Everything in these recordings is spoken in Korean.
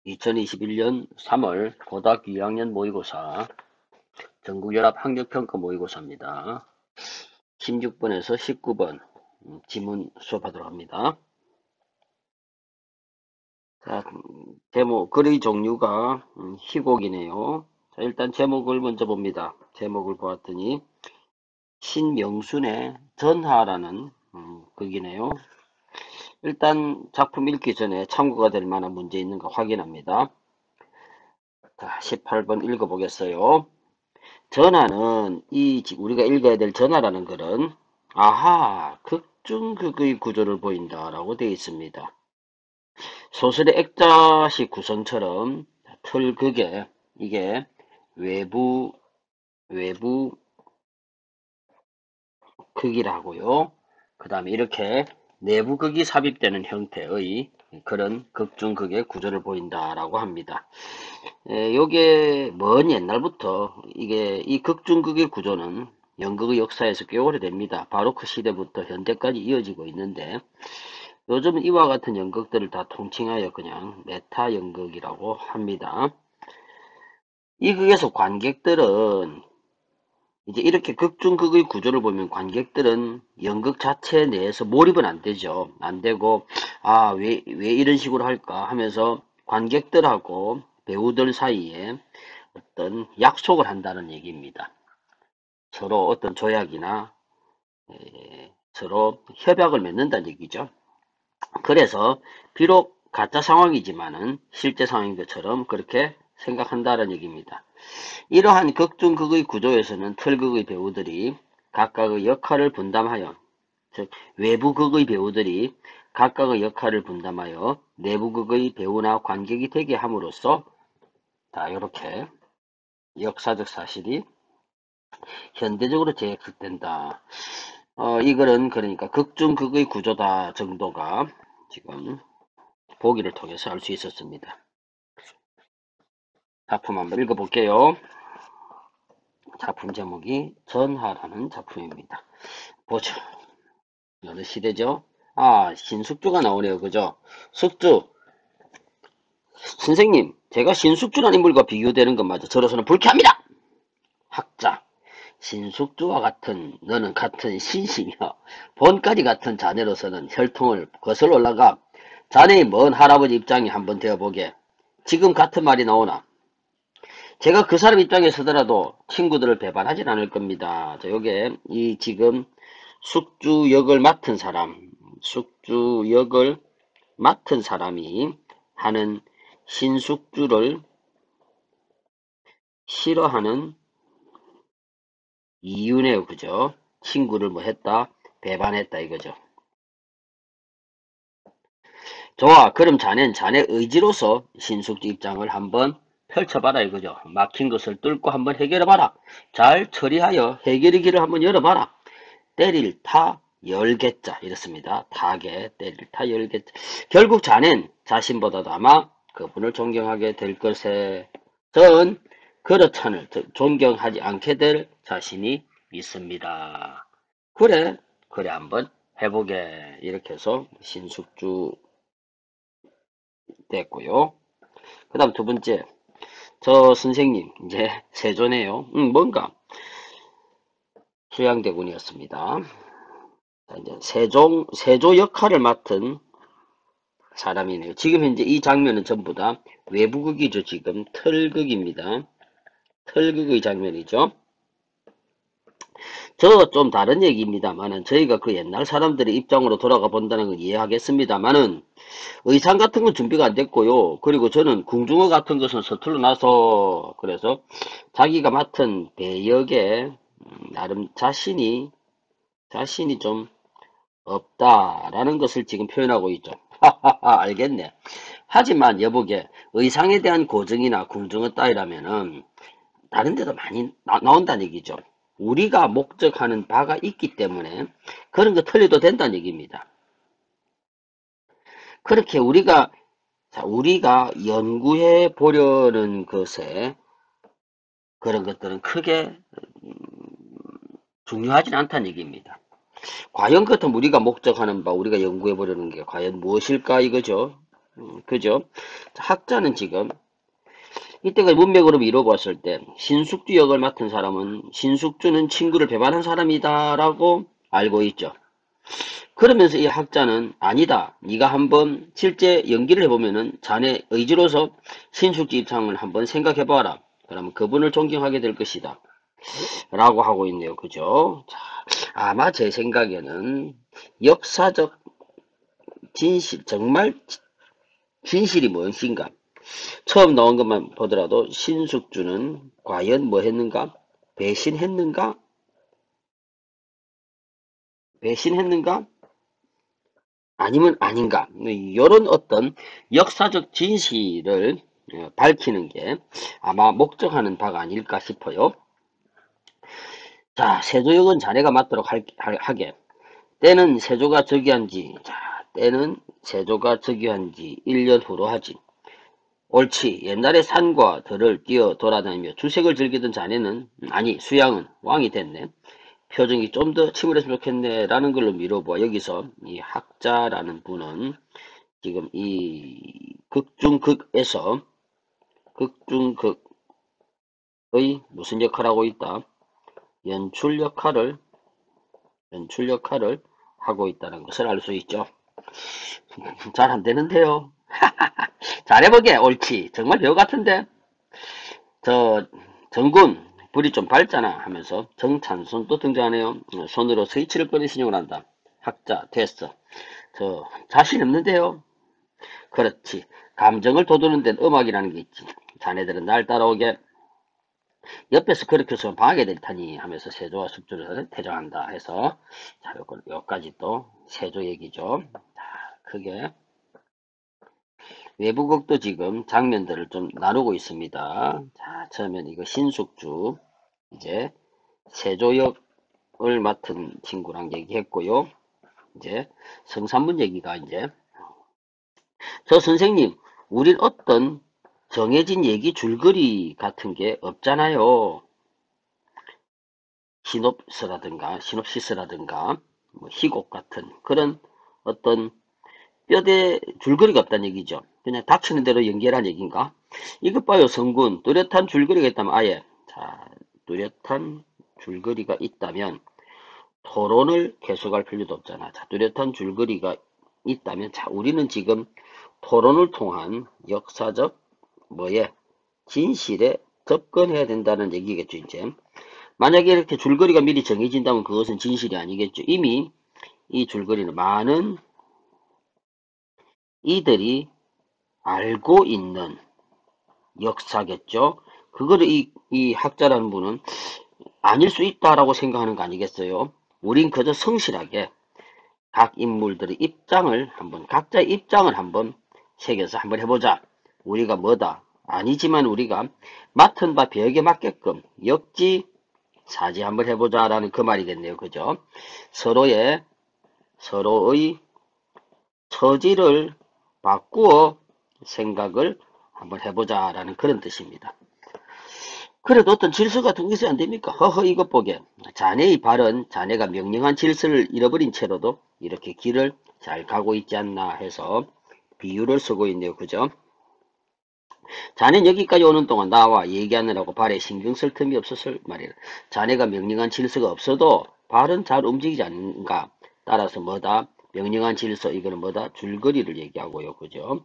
2021년 3월 고등학교 2학년 모의고사 전국연합 학력평가 모의고사입니다. 16번에서 19번 지문 수업하도록 합니다. 자, 제목, 글의 종류가 희곡이네요. 자, 일단 제목을 먼저 봅니다. 제목을 보았더니 신명순의 전하라는 극이네요. 일단 작품 읽기 전에 참고가 될 만한 문제 있는가 확인합니다. 자, 18번 읽어보겠어요. 전하는 우리가 읽어야 될 전하라는 글은 아하 극중극의 구조를 보인다라고 되어 있습니다. 소설의 액자식 구성처럼 틀극에 이게 외부 극이라고요. 그 다음에 이렇게 내부 극이 삽입되는 형태의 그런 극중극의 구조를 보인다라고 합니다. 요게 먼 옛날부터 이 극중극의 구조는 연극의 역사에서 꽤 오래됩니다. 바로크 시대부터 현대까지 이어지고 있는데 요즘은 이와 같은 연극들을 다 통칭하여 그냥 메타 연극이라고 합니다. 이 극에서 관객들은 이제 이렇게 극중극의 구조를 보면 관객들은 연극 자체 내에서 몰입은 안 되죠. 안 되고 왜 이런 식으로 할까 하면서 관객들하고 배우들 사이에 어떤 약속을 한다는 얘기입니다. 서로 어떤 조약이나 서로 협약을 맺는다는 얘기죠. 그래서 비록 가짜 상황이지만은 실제 상황인 것처럼 그렇게 생각한다는 얘기입니다. 이러한 극중극의 구조에서는 틀극의 배우들이 각각의 역할을 분담하여 즉 외부극의 배우들이 각각의 역할을 분담하여 내부극의 배우나 관객이 되게 함으로써 이렇게 역사적 사실이 현대적으로 재해석된다. 이 글은 그러니까 극중극의 구조다 정도가 지금 보기를 통해서 알 수 있었습니다. 작품 한번 읽어볼게요. 작품 제목이 전하라는 작품입니다. 보죠. 어느 시대죠? 신숙주가 나오네요. 그죠? 숙주. 선생님, 제가 신숙주라는 인물과 비교되는 것마저 저로서는 불쾌합니다. 학자. 신숙주와 같은 너는 같은 신시며 본까지 같은 자네로서는 혈통을 거슬러 올라가 자네의 먼 할아버지 입장에 한번 되어보게. 지금 같은 말이 나오나? 제가 그 사람 입장에 서더라도 친구들을 배반하진 않을 겁니다. 요게 지금 숙주 역을 맡은 사람이 하는 신숙주를 싫어하는 이유네요. 그죠? 친구를 뭐 했다? 배반했다 이거죠. 좋아. 그럼 자넨 자네 의지로서 신숙주 입장을 한번 펼쳐봐라 이거죠. 막힌 것을 뚫고 한번 해결해봐라. 잘 처리하여 해결의 길을 한번 열어봐라. 때릴 타 열겠자 이렇습니다. 타게 때릴 타 열겠자. 결국 자넨 자신보다도 아마 그분을 존경하게 될 것에 전 그렇잖을 존경하지 않게 될 자신이 있습니다. 그래 한번 해보게. 이렇게 해서 신숙주 됐고요. 그 다음 두 번째, 저 선생님 이제 세조네요. 뭔가 수양대군이었습니다. 이제 세조 역할을 맡은 사람이네요. 지금 현재 이 장면은 전부 다 외부극이죠. 지금 틀극입니다. 틀극의 장면이죠. 저 좀 다른 얘기입니다만은 저희가 그 옛날 사람들의 입장으로 돌아가 본다는 건 이해하겠습니다만은 의상 같은 건 준비가 안 됐고요. 그리고 저는 궁중어 같은 것은 서툴러 나서 그래서 자기가 맡은 배역에 나름 자신이 좀 없다라는 것을 지금 표현하고 있죠. 하하하 알겠네. 하지만 여보게 의상에 대한 고증이나 궁중어 따위라면은 다른 데도 많이 나온다는 얘기죠. 우리가 목적하는 바가 있기 때문에 그런 거 틀려도 된다는 얘기입니다. 그렇게 우리가 연구해 보려는 것에 그런 것들은 크게 중요하진 않다는 얘기입니다. 과연 그렇다면 우리가 목적하는 바, 우리가 연구해 보려는 게 과연 무엇일까 이거죠. 그죠? 학자는 지금 이때까지 문맥으로 미뤄보았을 때 신숙주 역을 맡은 사람은 신숙주는 친구를 배반한 사람이다라고 알고 있죠. 그러면서 이 학자는 아니다. 네가 한번 실제 연기를 해보면은 자네 의지로서 신숙주 입장을 한번 생각해봐라. 그러면 그분을 존경하게 될 것이다. 라고 하고 있네요. 그죠? 자, 아마 제 생각에는 역사적 진실, 정말 진실이 무엇인가? 처음 나온 것만 보더라도 신숙주는 과연 뭐 했는가? 배신했는가? 배신했는가? 아니면 아닌가? 이런 어떤 역사적 진실을 밝히는 게 아마 목적하는 바가 아닐까 싶어요. 자, 세조역은 자네가 맡도록 하게. 때는 세조가 즉위한 지, 자, 때는 세조가 즉위한 지 1년 후로 하지. 옳지. 옛날에 산과 들을 뛰어 돌아다니며 주색을 즐기던 자네는, 아니, 수양은 왕이 됐네. 표정이 좀 더 침울했으면 좋겠네. 라는 걸로 미뤄보아. 여기서 이 학자라는 분은 지금 이 극중극에서 극중극의 무슨 역할을 하고 있다? 연출 역할을, 연출 역할을 하고 있다는 것을 알 수 있죠. 잘 안 되는데요. 잘해보게. 옳지. 정말 배우 같은데. 저 정군 불이 좀 밝잖아 하면서 정찬손 또 등장하네요. 손으로 스위치를 꺼내 신용을 한다. 학자 됐어. 저 자신 없는데요. 그렇지. 감정을 돋우는 데는 음악이라는 게 있지. 자네들은 날 따라오게. 옆에서 그렇게 해서 방하게 될 테니 하면서 세조와 숙주를 태정한다 해서 자, 여기까지 또 세조 얘기죠. 자, 크게 외부극도 지금 장면들을 좀 나누고 있습니다. 자, 처음엔 이거 신숙주 이제 세조역을 맡은 친구랑 얘기했고요. 이제 성산문 얘기가 이제 저 선생님, 우린 어떤 정해진 얘기 줄거리 같은 게 없잖아요. 시놉시스라든가 뭐 희곡 같은 그런 어떤 뼈대 줄거리가 없다는 얘기죠. 그냥 닥치는 대로 연결한 얘기인가? 이것 봐요, 성군. 뚜렷한 줄거리가 있다면 아예. 자, 뚜렷한 줄거리가 있다면 토론을 계속할 필요도 없잖아. 자, 뚜렷한 줄거리가 있다면 자, 우리는 지금 토론을 통한 역사적 뭐에 진실에 접근해야 된다는 얘기겠죠, 이제. 만약에 이렇게 줄거리가 미리 정해진다면 그것은 진실이 아니겠죠. 이미 이 줄거리는 많은 이들이 알고 있는 역사겠죠. 그거를 이 학자라는 분은 아닐 수 있다라고 생각하는 거 아니겠어요? 우린 그저 성실하게 각 인물들의 입장을 한번, 각자의 입장을 한번 새겨서 한번 해보자. 우리가 뭐다? 아니지만 우리가 맡은 바 벽에 맞게끔 역지사지 한번 해보자라는 그 말이겠네요. 그죠? 서로의 처지를 바꾸어 생각을 한번 해보자라는 그런 뜻입니다. 그래도 어떤 질서 같은 게 있어야 안 됩니까? 허허 이것 보게. 자네의 발은 자네가 명령한 질서를 잃어버린 채로도 이렇게 길을 잘 가고 있지 않나 해서 비유를 쓰고 있네요. 그죠? 자넨 여기까지 오는 동안 나와 얘기하느라고 발에 신경 쓸 틈이 없었을 말이라. 자네가 명령한 질서가 없어도 발은 잘 움직이지 않는가. 따라서 뭐다? 명령한 질서 이거는 뭐다? 줄거리를 얘기하고요. 그죠?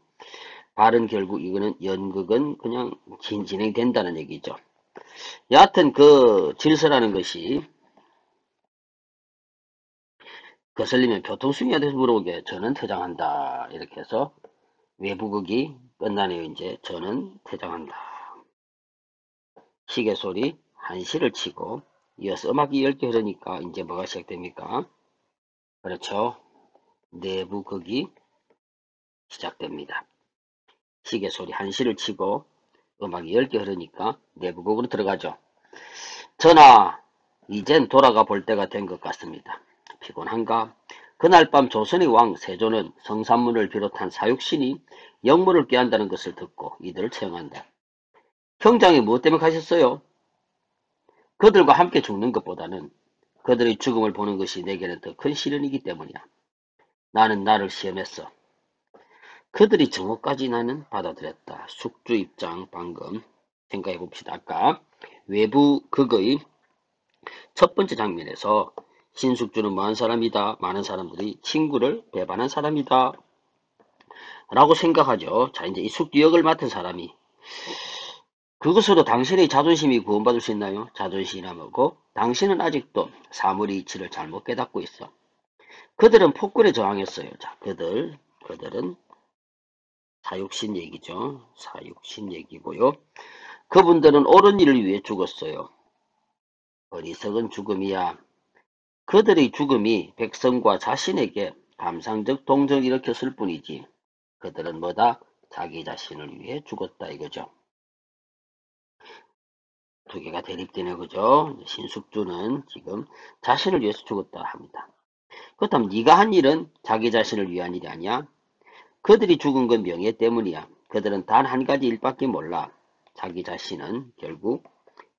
발은 결국 이거는 연극은 그냥 진행된다는 얘기죠. 여하튼 그 질서라는 것이 거슬리면 교통수행에 대해서 물어보게 저는 퇴장한다. 이렇게 해서 외부극이 끝나네요. 이제 저는 퇴장한다. 시계 소리 한시를 치고 이어서 음악이 10개 흐르니까 이제 뭐가 시작됩니까? 그렇죠. 내부극이 시작됩니다. 시계 소리 한시를 치고 음악이 10개 흐르니까 내부극으로 들어가죠. 전하, 이젠 돌아가 볼 때가 된 것 같습니다. 피곤한가? 그날 밤 조선의 왕 세조는 성산문을 비롯한 사육신이 영모를 꾀한다는 것을 듣고 이들을 처형한다. 형장이 무엇 때문에 가셨어요? 그들과 함께 죽는 것보다는 그들의 죽음을 보는 것이 내게는 더 큰 시련이기 때문이야. 나는 나를 시험했어. 그들이 증오까지 나는 받아들였다. 숙주 입장 방금 생각해 봅시다. 아까 외부 극의 첫 번째 장면에서 신숙주는 뭐한 사람이다. 많은 사람들이 친구를 배반한 사람이다. 라고 생각하죠. 자, 이제 이 숙주 역을 맡은 사람이 그것으로 당신의 자존심이 구원받을 수 있나요? 자존심이나 뭐고? 당신은 아직도 사물의 이치를 잘못 깨닫고 있어. 그들은 폭군에 저항했어요. 자, 그들은 사육신 얘기죠. 사육신 얘기고요. 그분들은 옳은 일을 위해 죽었어요. 어리석은 죽음이야. 그들의 죽음이 백성과 자신에게 감상적 동정을 일으켰을 뿐이지. 그들은 뭐다? 자기 자신을 위해 죽었다 이거죠. 두 개가 대립되네 그죠? 신숙주는 지금 자신을 위해서 죽었다 합니다. 그렇다면 네가 한 일은 자기 자신을 위한 일이 아니야? 그들이 죽은 건 명예 때문이야. 그들은 단 한 가지 일밖에 몰라. 자기 자신은 결국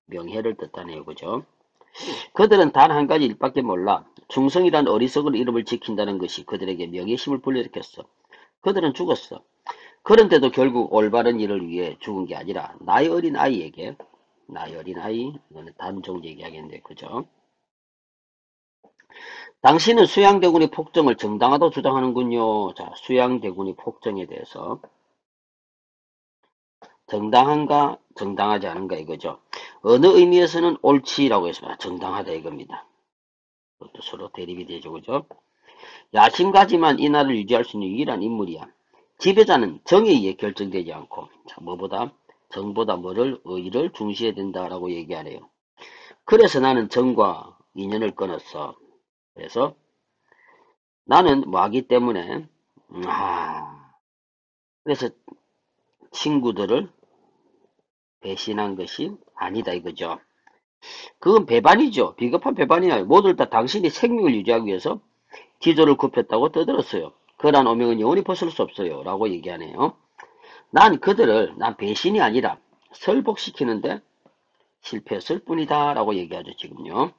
명예를 뜻하네요. 그죠? 그들은 단 한 가지 일밖에 몰라. 충성이란 어리석은 이름을 지킨다는 것이 그들에게 명예심을 불러일으켰어. 그들은 죽었어. 그런데도 결국 올바른 일을 위해 죽은 게 아니라 나의 어린 아이에게 나의 어린 아이 이거는 단종 얘기하겠는데 그죠? 당신은 수양대군의 폭정을 정당하다고 주장하는군요. 자, 수양대군의 폭정에 대해서 정당한가 정당하지 않은가 이거죠. 어느 의미에서는 옳지라고 해서 정당하다 이겁니다. 그것도 서로 대립이 되죠. 그죠? 야심가지만 이 나라를 유지할 수 있는 유일한 인물이야. 지배자는 정에 의해 결정되지 않고 자, 뭐보다 정보다 뭐를 의를 중시해야 된다라고 얘기하네요. 그래서 나는 정과 인연을 끊었어. 그래서 나는 뭐 하기 때문에 그래서 친구들을 배신한 것이 아니다 이거죠. 그건 배반이죠. 비겁한 배반이야. 모두 다 당신이 생명을 유지하기 위해서 기조를 굽혔다고 떠들었어요. 그러한 오명은 영원히 벗을 수 없어요. 라고 얘기하네요. 난 배신이 아니라 설복시키는데 실패했을 뿐이다. 라고 얘기하죠. 지금요.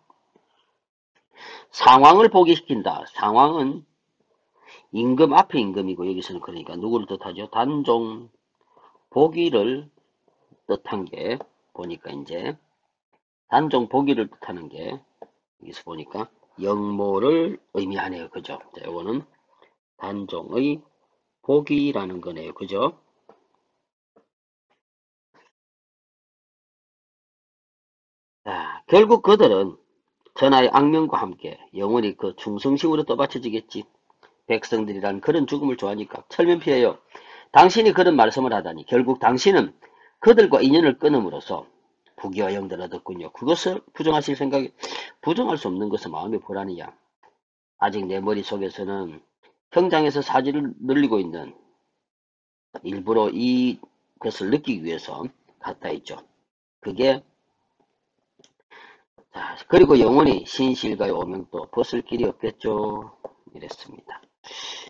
상황을 보기시킨다. 상황은 임금 앞에 임금이고 여기서는 그러니까 누구를 뜻하죠? 단종 보기를 뜻한 게 보니까 이제 단종 보기를 뜻하는 게 여기서 보니까 영모를 의미하네요. 그죠? 자, 요거는 단종의 보기라는 거네요. 그죠? 자, 결국 그들은 전하의 악명과 함께 영원히 그 충성심으로 떠받쳐지겠지. 백성들이란 그런 죽음을 좋아하니까 철면피해요. 당신이 그런 말씀을 하다니 결국 당신은 그들과 인연을 끊음으로써 부귀와 영대를 얻었군요. 그것을 부정하실 생각이 부정할 수 없는 것은 마음의 불안이야. 아직 내 머릿속에서는 현장에서 사지를 늘리고 있는 일부러 이것을 느끼기 위해서 갖다 있죠. 그게 자, 그리고 영원히 신실과의 오명도 벗을 길이 없겠죠. 이랬습니다.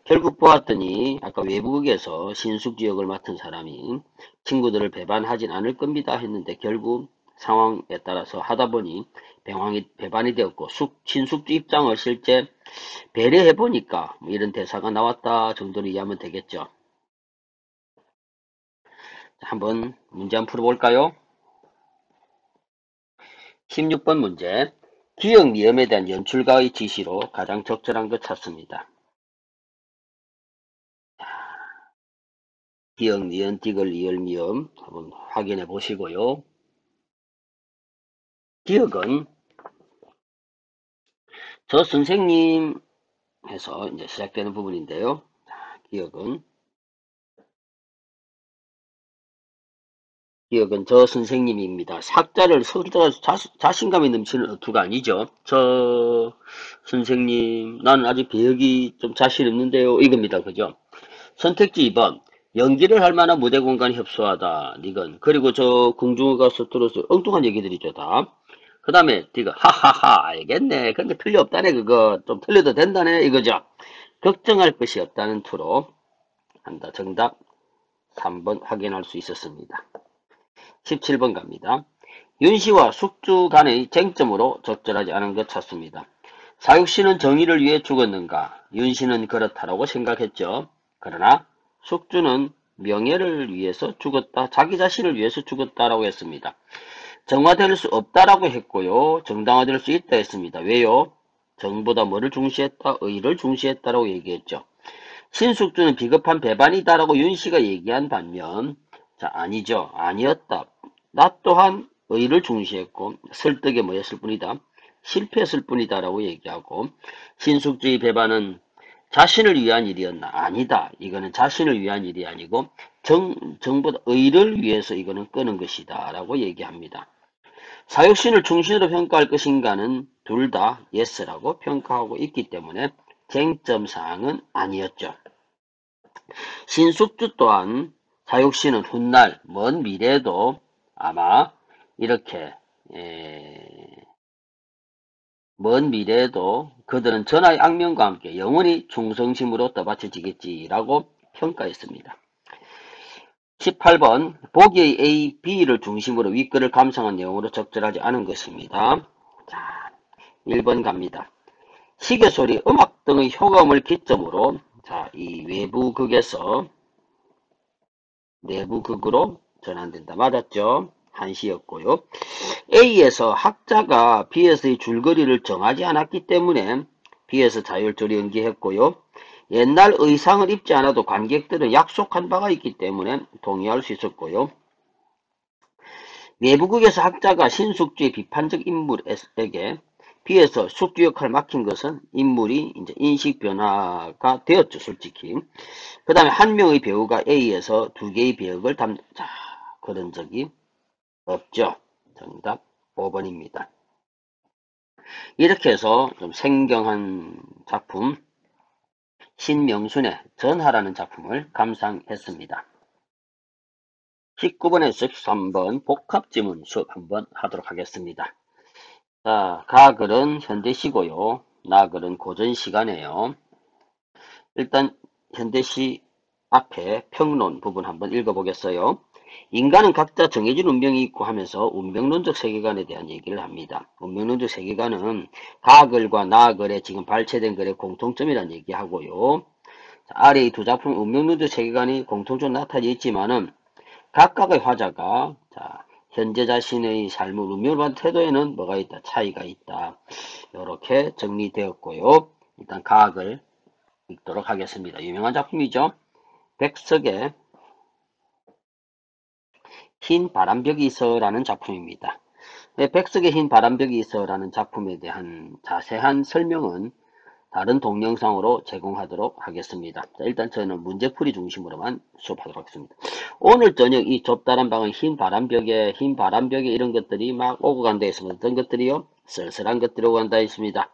결국 보았더니 아까 외국에서 신숙지역을 맡은 사람이 친구들을 배반하진 않을 겁니다 했는데 결국 상황에 따라서 하다 보니 배반이 되었고 신숙주 입장을 실제 배려해 보니까 뭐 이런 대사가 나왔다 정도로 이해하면 되겠죠. 한번 문제 한번 풀어볼까요? 16번 문제. 기억 미음에 대한 연출가의 지시로 가장 적절한 것 찾습니다. 기억, 니은, 디귿, 리을, 미음 한번 확인해 보시고요. 기억은 저 선생님 해서 이제 시작되는 부분인데요. 기억은 저 선생님입니다. 삭자를 서울다가 자신감이 넘치는 어투가 아니죠. 저 선생님, 나는 아직 배역이 좀 자신 없는데요. 이겁니다. 그죠? 선택지 2번. 연기를 할 만한 무대 공간이 협소하다. 니건. 그리고 저 궁중어가 서툴어서 엉뚱한 얘기들이죠. 다. 그 다음에 디귿. 하하하. 알겠네. 근데 틀려 없다네. 그거. 좀 틀려도 된다네. 이거죠. 걱정할 것이 없다는 투로 한다. 정답 3번 확인할 수 있었습니다. 17번 갑니다. 윤씨와 숙주 간의 쟁점으로 적절하지 않은 것 찾습니다. 사육씨는 정의를 위해 죽었는가? 윤씨는 그렇다라고 생각했죠. 그러나 숙주는 명예를 위해서 죽었다. 자기 자신을 위해서 죽었다라고 했습니다. 정화될 수 없다라고 했고요. 정당화될 수 있다 했습니다. 왜요? 정보다 뭐를 중시했다? 의를 중시했다라고 얘기했죠. 신숙주는 비겁한 배반이다라고 윤씨가 얘기한 반면, 자, 아니죠. 아니었다. 나 또한 의를 중시했고 설득에 뭐였을 뿐이다. 실패했을 뿐이다라고 얘기하고, 신숙주의 배반은 자신을 위한 일이었나? 아니다. 이거는 자신을 위한 일이 아니고 정보다 의를 위해서 이거는 끄는 것이다 라고 얘기합니다. 사육신을 충신으로 평가할 것인가는 둘 다 yes라고 평가하고 있기 때문에 쟁점사항은 아니었죠. 신숙주 또한 사육신은 훗날 먼 미래에도 아마 이렇게 먼 미래에도 그들은 전하의 악명과 함께 영원히 충성심으로 떠받쳐지겠지라고 평가했습니다. 18번 보기의 A, B를 중심으로 윗글을 감상한 내용으로 적절하지 않은 것입니다. 자, 1번 갑니다. 시계소리, 음악 등의 효과음을 기점으로 자, 이 외부극에서 내부극으로 전환된다. 맞았죠? 한시였고요. A에서 학자가 B에서의 줄거리를 정하지 않았기 때문에 B에서 자율조리 연기했고요. 옛날 의상을 입지 않아도 관객들은 약속한 바가 있기 때문에 동의할 수 있었고요. 외부극에서 학자가 신숙주의 비판적 인물에게 B에서 숙주 역할을 맡긴 것은 인물이 이제 인식 변화가 되었죠, 솔직히. 그 다음에 한 명의 배우가 A에서 두 개의 배역을 자, 그런 적이 없죠. 정답 5번입니다. 이렇게 해서 좀 생경한 작품 신명순의 전하라는 작품을 감상했습니다. 19번에서 13번 복합지문 수업 한번 하도록 하겠습니다. 자, 가글은 현대시고요. 나글은 고전시가네요. 일단 현대시 앞에 평론 부분 한번 읽어보겠어요. 인간은 각자 정해진 운명이 있고 하면서 운명론적 세계관에 대한 얘기를 합니다. 운명론적 세계관은 가글과 나글의 지금 발췌된 글의 공통점이라는 얘기하고요. 아래의 두 작품 운명론적 세계관이 공통적으로 나타나 있지만은 각각의 화자가 현재 자신의 삶을 운명으로 한 태도에는 뭐가 있다? 차이가 있다. 이렇게 정리되었고요. 일단 가글 읽도록 하겠습니다. 유명한 작품이죠. 백석의 흰 바람벽이 있어라는 작품입니다. 백석의 흰 바람벽이 있어라는 작품에 대한 자세한 설명은 다른 동영상으로 제공하도록 하겠습니다. 자, 일단 저는 문제풀이 중심으로만 수업하도록 하겠습니다. 오늘 저녁 이 좁다란 방은 흰 바람벽에 이런 것들이 막 오고 간다 했습니다. 어떤 것들이요? 쓸쓸한 것들이 오고 간다 했습니다.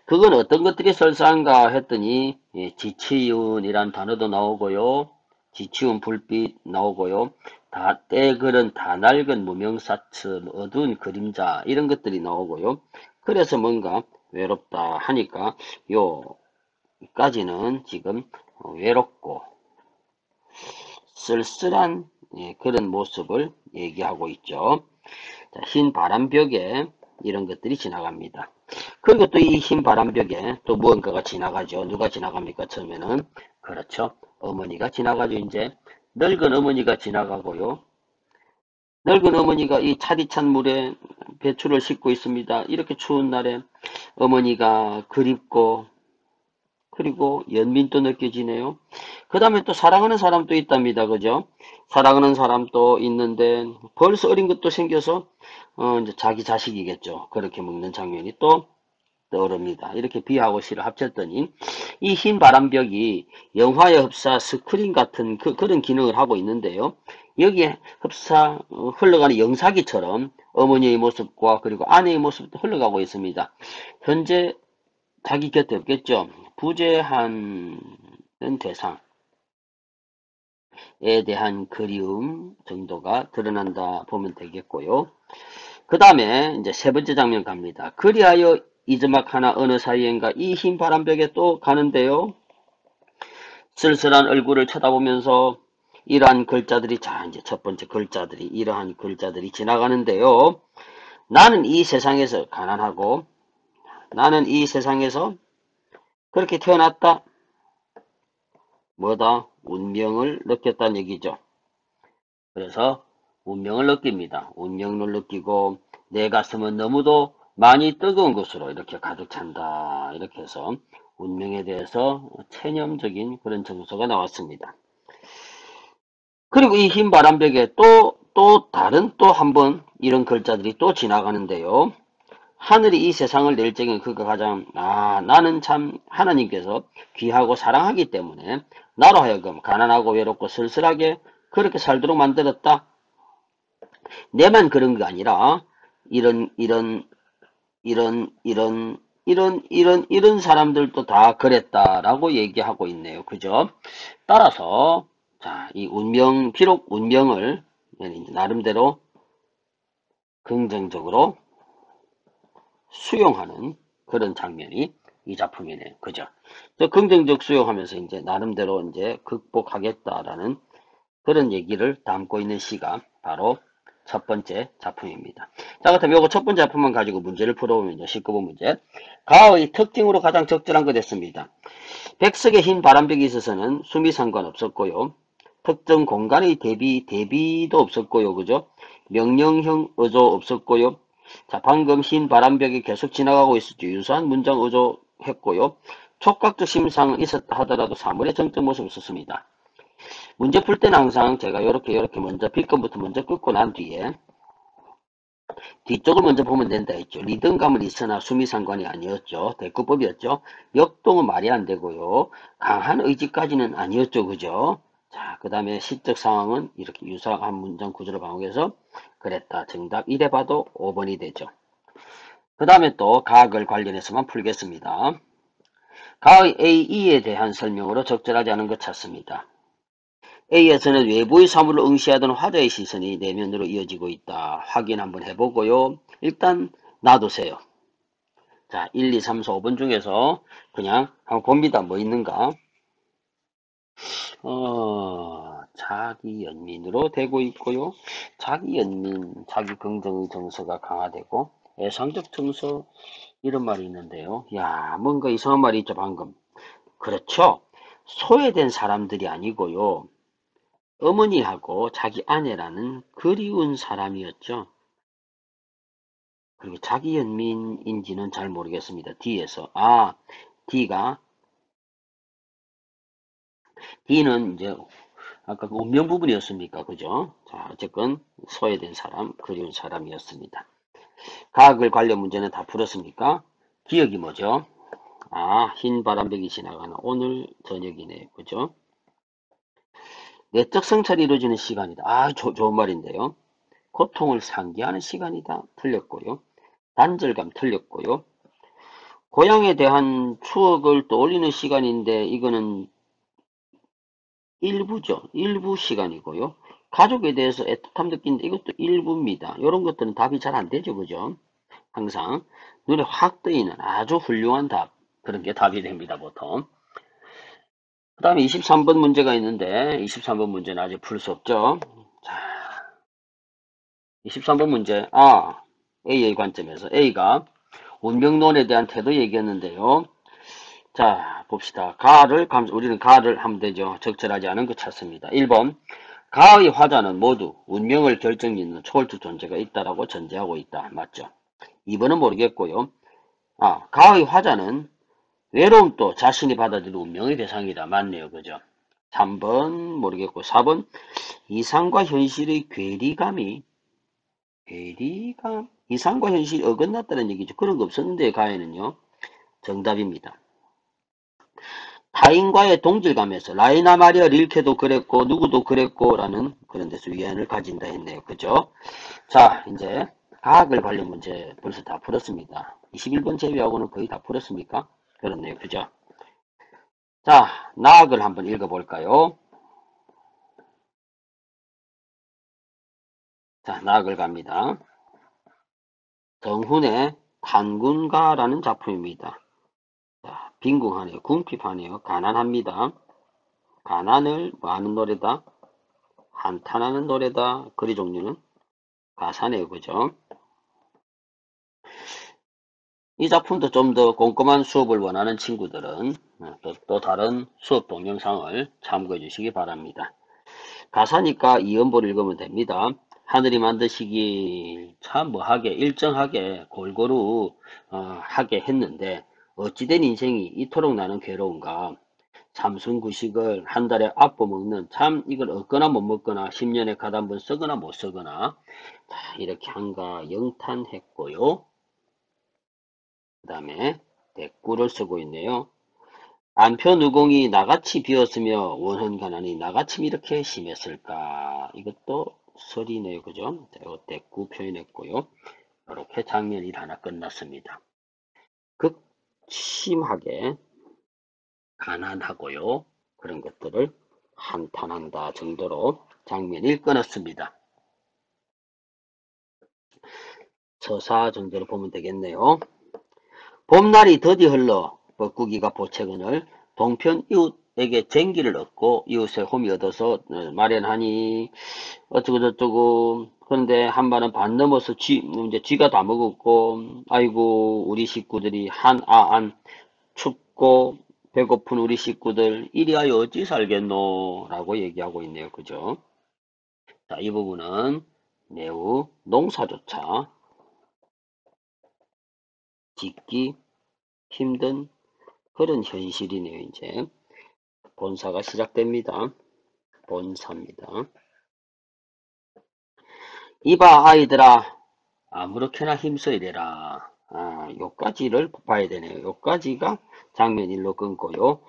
그건 어떤 것들이 쓸쓸한가 했더니 지치운이란 단어도 나오고요. 지치운 불빛 나오고요. 때그른 다 낡은 무명사츠, 어두운 그림자 이런 것들이 나오고요. 그래서 뭔가 외롭다 하니까 요까지는 지금 외롭고 쓸쓸한 그런 모습을 얘기하고 있죠. 자, 흰 바람벽에 이런 것들이 지나갑니다. 그리고 또 이 흰 바람벽에 또 무언가가 지나가죠. 누가 지나갑니까? 처음에는 그렇죠. 어머니가 지나가죠. 이제 늙은 어머니가 지나가고요. 늙은 어머니가 이 차디찬 물에 배추를 씻고 있습니다. 이렇게 추운 날에 어머니가 그립고 그리고 연민도 느껴지네요. 그 다음에 또 사랑하는 사람도 있답니다. 그죠? 사랑하는 사람도 있는데 벌써 어린 것도 생겨서 이제 자기 자식이겠죠. 그렇게 먹는 장면이 또 떠오릅니다. 이렇게 비하고 시를 합쳤더니 이 흰 바람벽이 영화의 흡사 스크린 같은 그런 기능을 하고 있는데요. 여기에 흡사 흘러가는 영사기처럼 어머니의 모습과 그리고 아내의 모습도 흘러가고 있습니다. 현재 자기 곁에 없겠죠. 부재하는 대상에 대한 그리움 정도가 드러난다 보면 되겠고요. 그 다음에 이제 세 번째 장면 갑니다. 그리하여 이즈막 하나 어느 사이엔가 이 흰 바람벽에 또 가는데요. 쓸쓸한 얼굴을 쳐다보면서 이러한 글자들이 이제 첫 번째 글자들이 이러한 글자들이 지나가는데요. 나는 이 세상에서 가난하고 나는 이 세상에서 그렇게 태어났다. 뭐다? 운명을 느꼈다는 얘기죠. 그래서 운명을 느낍니다. 운명을 느끼고 내 가슴은 너무도 많이 뜨거운 것으로 이렇게 가득 찬다. 이렇게 해서 운명에 대해서 체념적인 그런 정서가 나왔습니다. 그리고 이 흰 바람벽에 또 다른 또 한 번 이런 글자들이 또 지나가는데요. 하늘이 이 세상을 낼 적엔 그가 가장 나는 참 하나님께서 귀하고 사랑하기 때문에 나로 하여금 가난하고 외롭고 쓸쓸하게 그렇게 살도록 만들었다. 내만 그런 게 아니라 이런 이런 이런 이런 이런 사람들도 다 그랬다라고 얘기하고 있네요. 그죠? 따라서 자, 이 운명 비록 운명을 나름대로 긍정적으로 수용하는 그런 장면이 이 작품이네요. 그죠? 긍정적 수용하면서 이제 나름대로 이제 극복하겠다라는 그런 얘기를 담고 있는 시가 바로 첫 번째 작품입니다. 자, 그렇다면 요거 첫 번째 작품만 가지고 문제를 풀어보면 이제 19번 문제. 가의 특징으로 가장 적절한 것 됐습니다. 백석의 흰 바람벽에 있어서는 숨이 상관없었고요. 특정 공간의 대비도 없었고요. 그죠? 명령형 어조 없었고요. 자, 방금 흰 바람벽이 계속 지나가고 있었죠. 유사한 문장 어조했고요. 촉각적 심상은 있었다 하더라도 사물의 정적 모습이 없었습니다. 문제 풀 때는 항상 제가 이렇게 먼저 B건부터 먼저 끊고 난 뒤에 뒤쪽을 먼저 보면 된다 했죠. 리듬감은 있으나 숨이 상관이 아니었죠. 대꾸법이었죠. 역동은 말이 안 되고요. 강한 의지까지는 아니었죠. 그죠? 자, 그 다음에 시적 상황은 이렇게 유사한 문장 구조를 반복해서 그랬다. 정답 1해 봐도 5번이 되죠. 그 다음에 또 가학을 관련해서만 풀겠습니다. 가의 A, E에 대한 설명으로 적절하지 않은 것 찾습니다. A에서는 외부의 사물을 응시하던 화자의 시선이 내면으로 이어지고 있다. 확인 한번 해보고요. 일단 놔두세요. 자, 1, 2, 3, 4, 5번 중에서 그냥 한번 봅니다. 뭐 있는가? 자기 연민으로 되고 있고요. 자기 연민, 자기 긍정의 정서가 강화되고 애상적 정서 이런 말이 있는데요. 야, 뭔가 이상한 말이 있죠, 방금. 그렇죠. 소외된 사람들이 아니고요. 어머니하고 자기 아내라는 그리운 사람이었죠. 그리고 자기 연민인지는 잘 모르겠습니다. D에서. D는 이제 아까 그 운명 부분이었습니까? 그죠? 자, 어쨌건 소외된 사람, 그리운 사람이었습니다. 과학을 관련 문제는 다 풀었습니까? 기억이 뭐죠? 흰 바람벽이 지나가는 오늘 저녁이네요. 그죠? 내적 성찰이 이루어지는 시간이다. 좋은 말인데요. 고통을 상기하는 시간이다. 틀렸고요. 단절감 틀렸고요. 고향에 대한 추억을 떠올리는 시간인데 이거는 일부죠. 일부 시간이고요. 가족에 대해서 애틋함 느낀다. 이것도 일부입니다. 이런 것들은 답이 잘 안 되죠. 그죠? 항상 눈에 확 뜨이는 아주 훌륭한 답. 그런 게 답이 됩니다. 보통. 그 다음에 23번 문제가 있는데 23번 문제는 아직 풀 수 없죠. 자, 23번 문제. A의 관점에서 A가 운명론에 대한 태도 얘기했는데요. 자, 봅시다. 우리는 가를 하면 되죠. 적절하지 않은 것 찾습니다. 1번. 가의 화자는 모두 운명을 결정짓는 초월적 존재가 있다라고 전제하고 있다. 맞죠? 2번은 모르겠고요. 가의 화자는 외로움도 자신이 받아들인 운명의 대상이다. 맞네요. 그죠? 3번 모르겠고 4번 이상과 현실의 이상과 현실이 어긋났다는 얘기죠. 그런 거 없었는데 가에는요. 정답입니다. 타인과의 동질감에서 라이나 마리아 릴케도 그랬고 누구도 그랬고 라는 그런 데서 위안을 가진다 했네요. 그죠? 자, 이제 과학을 관련 문제 벌써 다 풀었습니다. 21번 제외하고는 거의 다 풀었습니까? 그렇네요. 그죠? 자, 나학을 한번 읽어볼까요? 자, 나학을 갑니다. 정훈의 탄군가라는 작품입니다. 자, 빈궁하네요. 궁핍하네요. 가난합니다. 가난을 뭐 하는 노래다? 한탄하는 노래다. 글의 종류는 가사네요. 그죠? 이 작품도 좀 더 꼼꼼한 수업을 원하는 친구들은 또 다른 수업 동영상을 참고해 주시기 바랍니다. 가사니까 이음보를 읽으면 됩니다. 하늘이 만드시기 참 뭐하게 일정하게 골고루 하게 했는데 어찌된 인생이 이토록 나는 괴로운가. 삼순구식을 한 달에 아껴 먹는 참 이걸 얻거나 못 먹거나 10년에 가다 한번 쓰거나 못 쓰거나 자, 이렇게 한가 영탄했고요. 그 다음에 대꾸를 쓰고 있네요. 안표 누공이 나같이 비었으며 원한 가난이 나같이 이렇게 심했을까. 이것도 설이네요. 그죠? 자, 이거 대꾸 표현했고요. 이렇게 장면 1 하나 끝났습니다. 극심하게 가난하고요. 그런 것들을 한탄한다 정도로 장면 1 끊었습니다. 서사 정도로 보면 되겠네요. 봄날이 더디 흘러 뻐꾸기가 보채건을 동편 이웃에게 쟁기를 얻고 이웃의 홈이 얻어서 마련하니 어쩌고저쩌고. 그런데 한 발은 반 넘어서 이제 쥐가 다 먹었고 아이고 우리 식구들이 안 춥고 배고픈 우리 식구들 이리하여 어찌 살겠노 라고 얘기하고 있네요. 그죠? 자, 이 부분은 매우 농사조차 짓기 힘든 그런 현실이네요. 이제 본사가 시작됩니다. 본사입니다. 이봐 아이들아 아무렇게나 힘써 이래라. 요까지를 봐야 되네요. 요까지가 장면 1로 끊고요.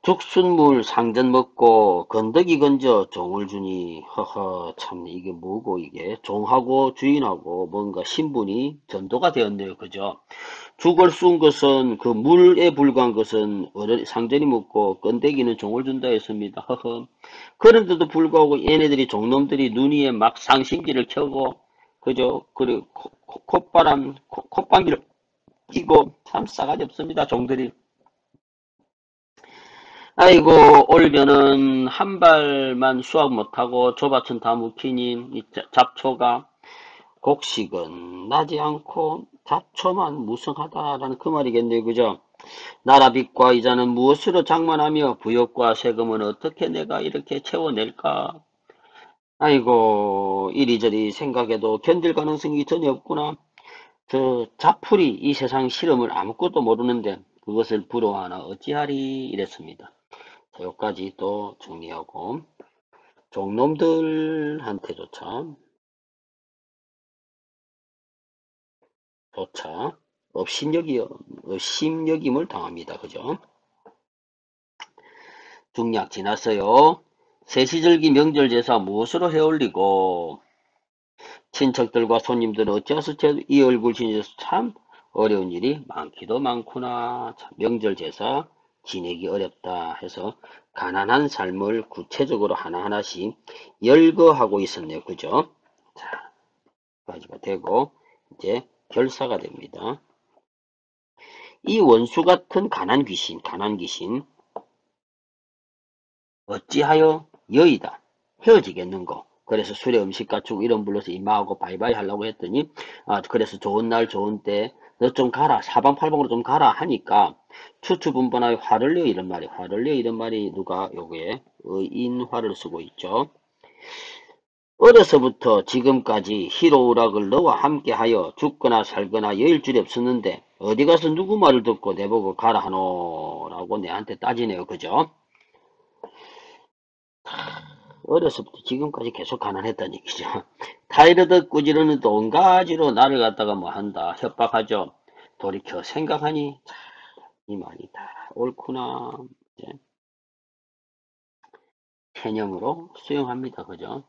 죽순물 상전 먹고 건더기 건져 종을 주니 허허 참 이게 뭐고 이게 종하고 주인하고 뭔가 신분이 전도가 되었네요. 그죠? 죽을 쏜 것은 그 물에 불과한 것은 상전이 먹고 건더기는 종을 준다 했습니다. 허허. 그런데도 불구하고 얘네들이 종놈들이 눈 위에 막 상심기를 켜고 그죠? 그리고 콧방귀를 끼고 참 싸가지 없습니다. 종들이. 아이고 올면은 한 발만 수확 못하고 조밭은 다 묵히니 이 잡초가 곡식은 나지 않고 잡초만 무성하다라는 그 말이겠네요. 그죠? 나라빚과 이자는 무엇으로 장만하며 부역과 세금은 어떻게 내가 이렇게 채워낼까? 아이고 이리저리 생각해도 견딜 가능성이 전혀 없구나. 저 자풀이 이 세상 실험을 아무것도 모르는데 그것을 부러워하나 어찌하리 이랬습니다. 자, 여기까지 또 정리하고 종놈들한테조차 업신여김을 당합니다. 그죠? 중략 지났어요. 세시절기 명절 제사 무엇으로 해올리고 친척들과 손님들은 어찌해서 이 얼굴 지내서 참 어려운 일이 많기도 많구나. 참 명절 제사 지내기 어렵다 해서 가난한 삶을 구체적으로 하나하나씩 열거하고 있었네요. 그죠? 자, 여기까지가 되고 이제 결사가 됩니다. 이 원수 같은 가난 귀신 어찌하여 여의다 헤어지겠는고. 그래서 술에 음식 갖추고 이런 불러서 임마하고 바이바이 하려고 했더니 그래서 좋은 날 좋은 때 너 좀 가라 사방팔방으로 좀 가라 하니까 추추분분하여 화를 내 이런 말이 누가 요게 의인화를 쓰고 있죠. 어려서부터 지금까지 희로우락을 너와 함께하여 죽거나 살거나 여일 줄이 없었는데 어디 가서 누구 말을 듣고 내보고 가라 하노 라고 내한테 따지네요. 그죠? 어려서부터 지금까지 계속 가난했다는 얘기죠. 타이르듯 꾸지르는 온 가지로 나를 갖다가 뭐 한다 협박하죠. 돌이켜 생각하니 이 말이 다 옳구나. 이제 개념으로 수용합니다. 그죠?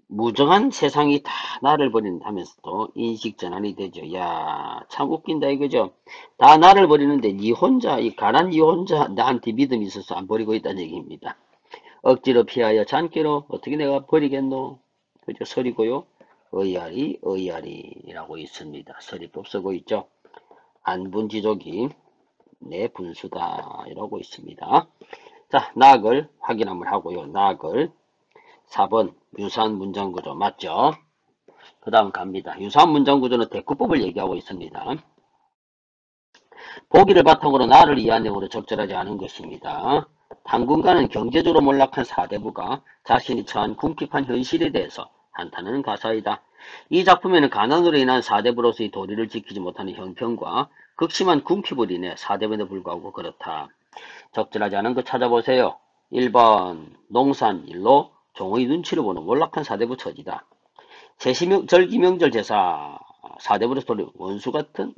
무정한 세상이 다 나를 버린다면서도 인식 전환이 되죠. 야, 참 웃긴다 이거죠. 다 나를 버리는데 니 혼자 이 가난 니 혼자 나한테 믿음이 있어서 안 버리고 있다는 얘기입니다. 억지로 피하여 잔꾀로 어떻게 내가 버리겠노? 그죠? 설이고요. 의아리라고 있습니다. 설이법 쓰고 있죠. 안분지족이 내 분수다 이러고 있습니다. 자, 낙을 확인 한번 하고요. 낙을 4번 유사한 문장구조 맞죠? 그 다음 갑니다. 유사한 문장구조는 대꾸법을 얘기하고 있습니다. 보기를 바탕으로 나를 이해한 내용으로 적절하지 않은 것입니다. 당분간은 경제적으로 몰락한 사대부가 자신이 처한 궁핍한 현실에 대해서 한탄하는 가사이다. 이 작품에는 가난으로 인한 사대부로서의 도리를 지키지 못하는 형편과 극심한 궁핍을 인해 사대부에 불구하고 그렇다. 적절하지 않은 거 찾아보세요. 1번 농산일로 종의 눈치를 보는 몰락한 사대부 처지다. 절기명절 제사 사대부로서 돌린 원수 같은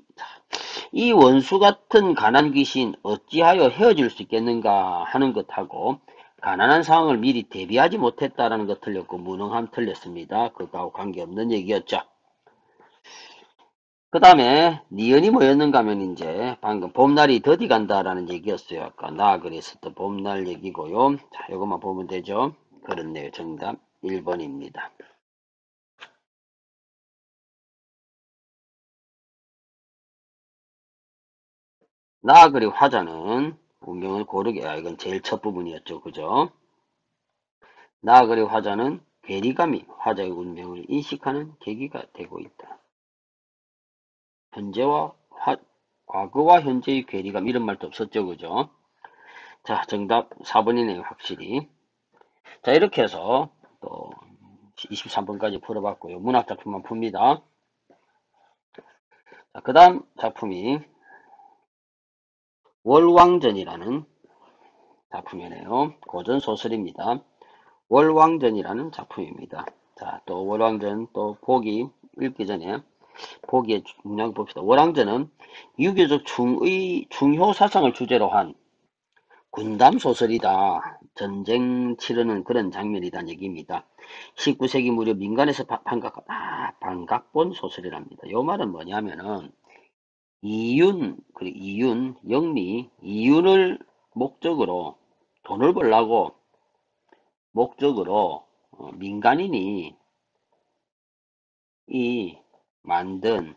이 원수 같은 가난 귀신 어찌하여 헤어질 수 있겠는가 하는 것하고 가난한 상황을 미리 대비하지 못했다라는 것 틀렸고 무능함 틀렸습니다. 그거하고 관계없는 얘기였죠. 그 다음에 니은이 뭐였는가 하면 이제 방금 봄날이 더디 간다라는 얘기였어요. 아까 나 그랬었던 봄날 얘기고요. 자, 이것만 보면 되죠. 그렇네요. 정답 1번입니다. 나 그리 화자는 운명을 고르게 이건 제일 첫 부분이었죠. 그죠? 나 그리 화자는 괴리감이 화자의 운명을 인식하는 계기가 되고 있다. 과거와 현재의 괴리감 이런 말도 없었죠. 그죠? 자, 정답 4번이네요. 확실히. 자, 이렇게 해서 또 23번까지 풀어봤고요. 문학 작품만 풉니다. 자, 그 다음 작품이 월왕전이라는 작품이네요. 고전 소설입니다. 월왕전이라는 작품입니다. 자, 또 월왕전 또 보기 읽기 전에 보기에 중요한 거 봅시다. 월왕전은 유교적 중효 사상을 주제로 한 군담 소설이다. 전쟁 치르는 그런 장면이란 얘기입니다. 19세기 무렵 민간에서 반각본 소설이랍니다. 요 말은 뭐냐면은 영미, 이윤을 목적으로 돈을 벌라고 목적으로 민간인이 이 만든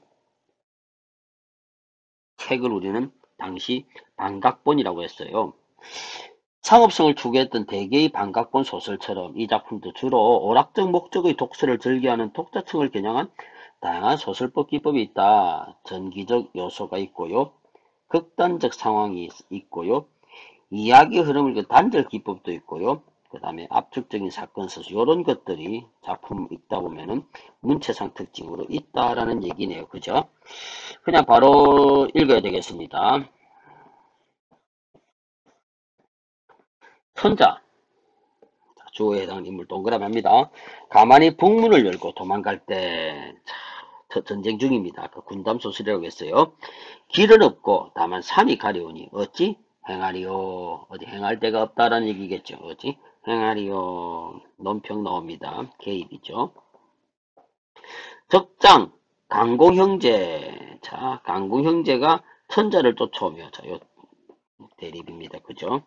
책을 우리는 당시 반각본이라고 했어요. 상업성을 추구했던 대개의 반각본 소설처럼 이 작품도 주로 오락적 목적의 독서를 즐겨하는 독자층을 겨냥한 다양한 소설법 기법이 있다. 전기적 요소가 있고요. 극단적 상황이 있고요. 이야기 흐름을 단절 기법도 있고요. 그 다음에 압축적인 사건 서술 이런 것들이 작품 읽다 보면은 문체상 특징으로 있다라는 얘기네요. 그죠? 그냥 바로 읽어야 되겠습니다. 천자 주어에 해당하는 인물 동그라미 합니다. 가만히 북문을 열고 도망갈 때 전쟁 중입니다. 아까 군담 소설이라고 했어요. 길은 없고 다만 산이 가려우니 어찌 행하리요. 어디 행할 데가 없다라는 얘기겠죠. 어찌 행하리요. 논평 나옵니다. 개입이죠. 적장 강공 형제. 자, 강공 형제가 천자를 쫓아오며 자, 요 대립입니다. 그죠?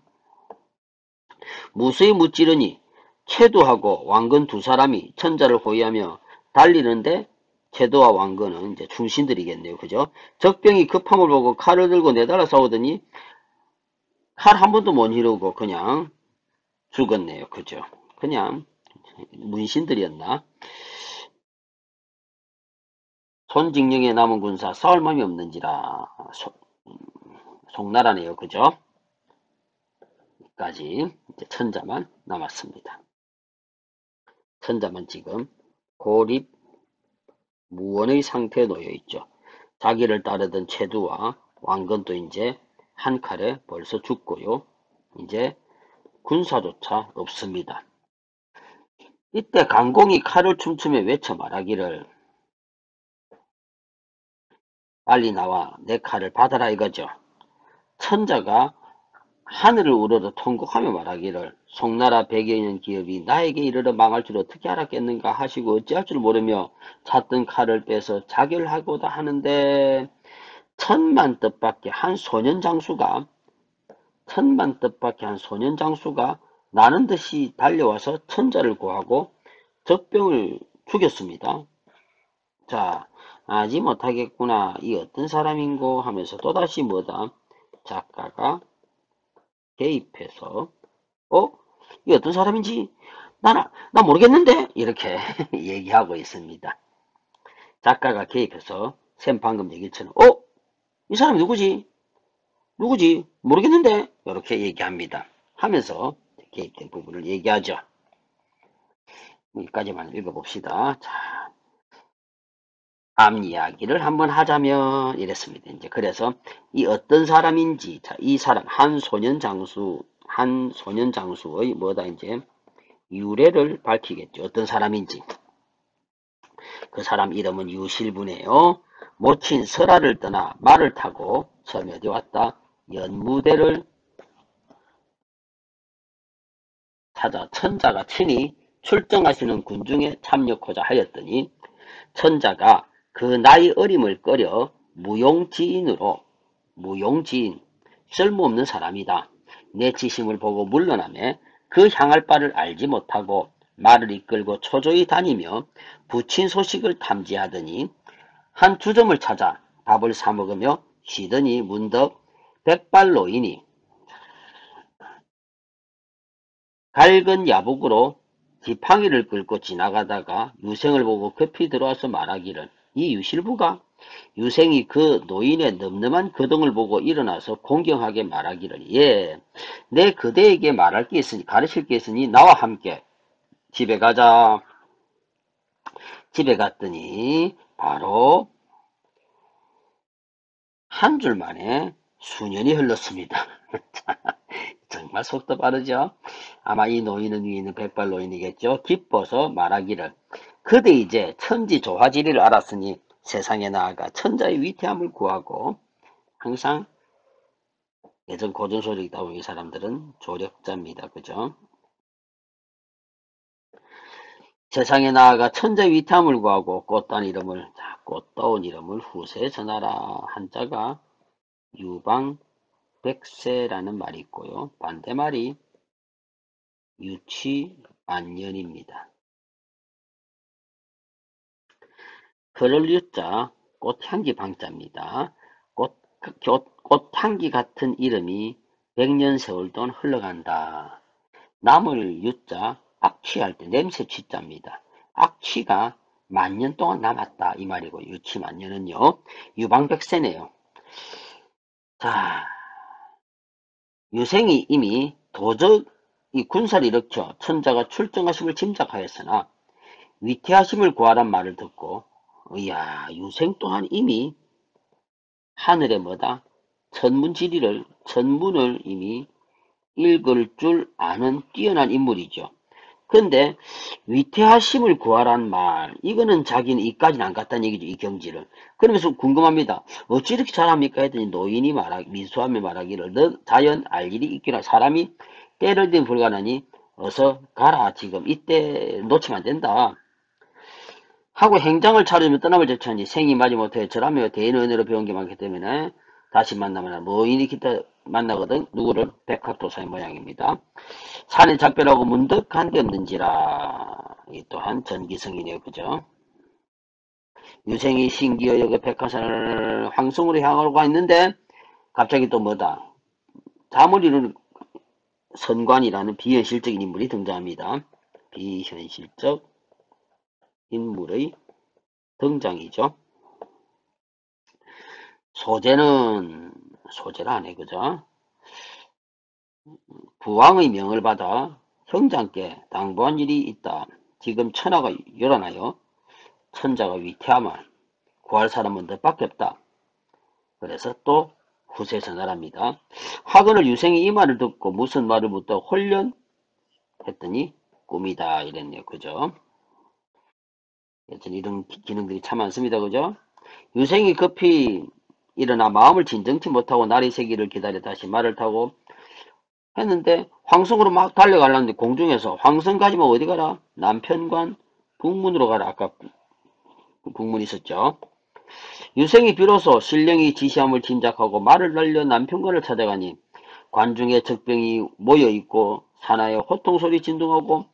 무수히 무찌르니 채도하고 왕건 두 사람이 천자를 호위하며 달리는데 채도와 왕건은 이제 충신들이겠네요. 그죠? 적병이 급함을 보고 칼을 들고 내달아 싸우더니 칼 한 번도 못 이루고 그냥 죽었네요. 그죠? 그냥 문신들이었나? 손직령에 남은 군사 싸울 마음이 없는지라 송나라네요. 그죠? 까지 이제 천자만 남았습니다. 천자만 지금 고립 무원의 상태에 놓여 있죠. 자기를 따르던 채두와 왕건도 이제 한 칼에 벌써 죽고요. 이제 군사조차 없습니다. 이때 강공이 칼을 춤추며 외쳐 말하기를 빨리 나와 내 칼을 받아라 이거죠. 천자가 하늘을 우러러 통곡하며 말하기를 송나라 100여년 기업이 나에게 이르러 망할 줄 어떻게 알았겠는가 하시고 어찌할 줄 모르며 찾던 칼을 빼서 자결하고자 하는데 천만 뜻밖의 한 소년 장수가 나는 듯이 달려와서 천자를 구하고 적병을 죽였습니다. 자, 아지 못하겠구나. 이 어떤 사람인고 하면서 또다시 뭐다? 작가가 개입해서 이 어떤 사람인지 나 모르겠는데 이렇게 얘기하고 있습니다. 작가가 개입해서 샘 방금 얘기처럼 이 사람이 누구지? 누구지? 모르겠는데? 이렇게 얘기합니다. 하면서 개입된 부분을 얘기하죠. 여기까지만 읽어봅시다. 자, 암 이야기를 한번 하자면 이랬습니다. 이제 그래서 이 어떤 사람인지, 자, 이 사람 한 소년 장수의 뭐다 이제 유래를 밝히겠죠. 어떤 사람인지. 그 사람 이름은 유실분이에요. 모친 설아를 떠나 말을 타고 섬에 어디 왔다. 연무대를 찾아 천자가 친히 출정하시는 군중에 참여코자 하였더니 천자가 그 나이 어림을 꺼려 무용지인 쓸모없는 사람이다. 내 지심을 보고 물러나매 그 향할 바를 알지 못하고 말을 이끌고 초조히 다니며 부친 소식을 탐지하더니 한 주점을 찾아 밥을 사 먹으며 쉬더니 문득 백발노인이 밝은 야복으로 지팡이를 끌고 지나가다가 유생을 보고 급히 들어와서 말하기를 이 유실부가 유생이 그 노인의 늠름한 거동을 보고 일어나서 공경하게 말하기를 예, 내 그대에게 말할 게 있으니 가르칠 게 있으니 나와 함께 집에 가자. 집에 갔더니 바로 한 줄 만에 수년이 흘렀습니다. 정말 속도 빠르죠? 아마 이 노인은 위에 있는 백발 노인이겠죠? 기뻐서 말하기를 그대 이제 천지 조화지리를 알았으니 세상에 나아가 천자의 위태함을 구하고 항상 예전 고전소리 있다 보면 이 사람들은 조력자입니다. 그죠? 세상에 나아가 천자의 위태함을 구하고 꽃다운 이름을 꽃다운 이름을 후세에 전하라. 한자가 유방백세라는 말이 있고요. 반대말이 유치만년입니다. 그럴 유자 꽃향기 방자입니다. 꽃향기 같은 이름이 백년 세월 동안 흘러간다. 나물 유자 악취할 때 냄새 취자입니다. 악취가 만년 동안 남았다 이 말이고 유치만년은요 유방백세네요. 자, 유생이 이미 도적 이 군사를 일으켜 천자가 출정하심을 짐작하였으나 위태하심을 구하란 말을 듣고 이야 유생 또한 이미 하늘에 뭐다 천문을 이미 읽을 줄 아는 뛰어난 인물이죠. 근데 위태하심을 구하란 말 이거는 자기는 이까지는 안 갔다는 얘기죠. 이 경지를. 그러면서 궁금합니다. 어찌 이렇게 잘합니까 했더니 노인이 미수하며 말하기를 너 자연 알 일이 있기나 사람이 때를 든 불가나니 어서 가라. 지금 이때 놓치면 안 된다. 하고 행장을 차리며 떠남을 제치하니 생이 마지 못해 절하며 대인은혜로 배운 게 많기 때문에 다시 만나면 뭐인이 기타 만나거든 누구를 백합도사의 모양입니다. 산에 작별하고 문득 간데 없는지라. 이 또한 전기성이네요. 그죠? 유생이 신기어 여기 백화산을 황성으로 향하고 있는데 갑자기 또 뭐다. 잠을 이루는 선관이라는 비현실적인 인물이 등장합니다. 비현실적 인물의 등장이죠. 소재를 안 해. 그죠? 부왕의 명을 받아 형장께 당부한 일이 있다. 지금 천하가 요란하여 천자가 위태하면 구할 사람은 너밖에 없다. 그래서 또 후세 전하랍니다. 하거늘 유생이 이 말을 듣고 무슨 말을 묻다 혼련했더니 꿈이다 이랬네요. 그죠? 여튼 이런 기능들이 참 많습니다. 그죠? 유생이 급히 일어나 마음을 진정치 못하고 날이 새기를 기다려 다시 말을 타고 했는데 황성으로 막 달려가려는데 공중에서 황성 가지면 어디 가라? 남편관 북문으로 가라. 아까 북문 있었죠. 유생이 비로소 신령이 지시함을 짐작하고 말을 날려 남편관을 찾아가니 관중에 적병이 모여있고 사나의 호통소리 진동하고